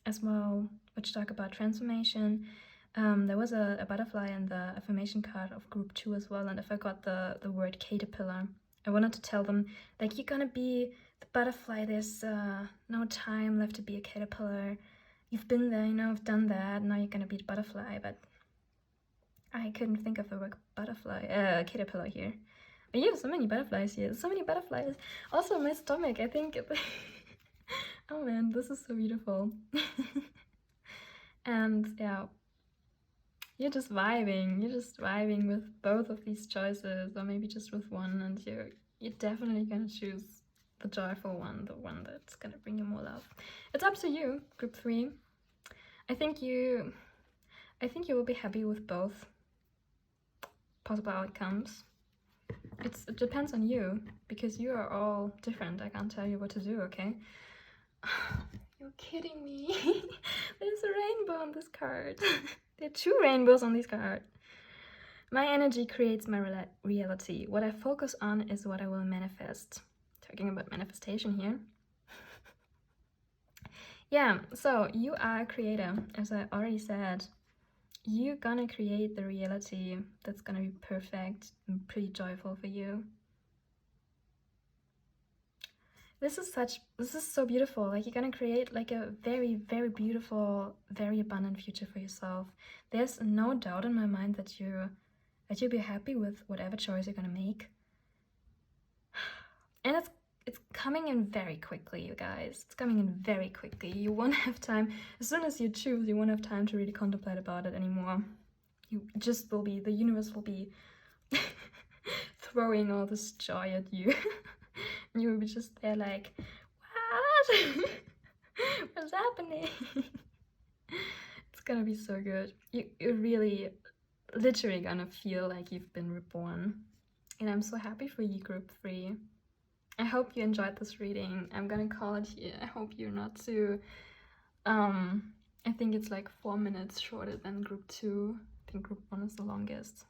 as well, which talk about transformation. There was a butterfly in the affirmation card of group 2 as well, and if I got the word caterpillar, I wanted to tell them, like, you're gonna be the butterfly, there's no time left to be a caterpillar. You've been there, you know, I've done that, now you're gonna be the butterfly. But I couldn't think of the word butterfly, caterpillar here. But you have so many butterflies here, so many butterflies. Also my stomach, I think. Oh man, this is so beautiful. And yeah, you're just vibing with both of these choices, or maybe just with one, and you're definitely gonna choose the joyful one, the one that's gonna bring you more love. It's up to you, group 3. I think you will be happy with both possible outcomes. It depends on you, because you are all different. I can't tell you what to do, okay? You're kidding me. There's a rainbow on this card. There are 2 rainbows on this card. My energy creates my reality. What I focus on is what I will manifest. Talking about manifestation here. Yeah, so you are a creator, as I already said. You're gonna create the reality that's gonna be perfect and pretty joyful for you. This is so beautiful. Like, you're gonna create like a very, very beautiful, very abundant future for yourself. There's no doubt in my mind that you'll be happy with whatever choice you're gonna make. And it's coming in very quickly, you guys. It's coming in very quickly. You won't have time. As soon as you choose, you won't have time to really contemplate about it anymore. You just will be, the universe will be throwing all this joy at you. And you will be just there like, what? What's happening? It's gonna be so good. You're really, literally gonna feel like you've been reborn. And I'm so happy for you, group 3. I hope you enjoyed this reading. I'm gonna call it here. I hope you're not too, I think it's like 4 minutes shorter than group 2. I think group 1 is the longest.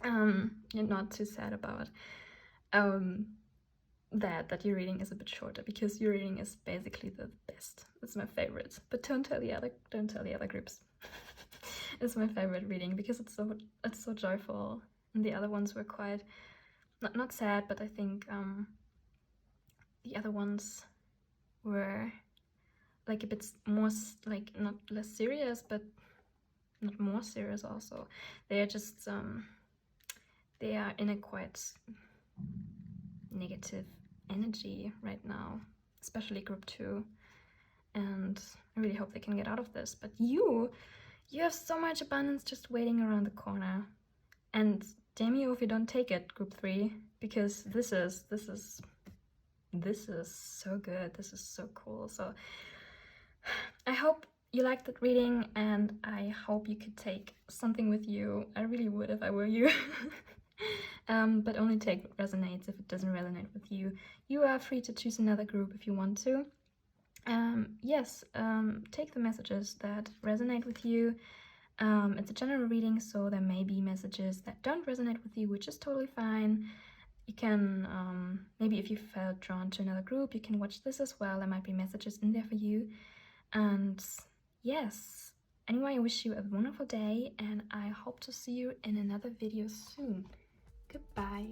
You're not too sad about that your reading is a bit shorter, because your reading is basically the best. It's my favorite. But don't tell the other groups. It's my favorite reading because it's so joyful, and the other ones were quite not sad, but I think the other ones were like a bit more, like, not less serious, but not more serious also. They are just they are in a quite negative energy right now, especially group 2, and I really hope they can get out of this. But you have so much abundance just waiting around the corner, and damn you if you don't take it, group 3, because this is so good. This is so cool. So I hope you liked that reading, and I hope you could take something with you. I really would if I were you. But only take what resonates. If it doesn't resonate with you, you are free to choose another group if you want to. Yes, take the messages that resonate with you. It's a general reading, so there may be messages that don't resonate with you, which is totally fine. You can, maybe if you felt drawn to another group, you can watch this as well. There might be messages in there for you. And yes, anyway, I wish you a wonderful day, and I hope to see you in another video soon. Goodbye.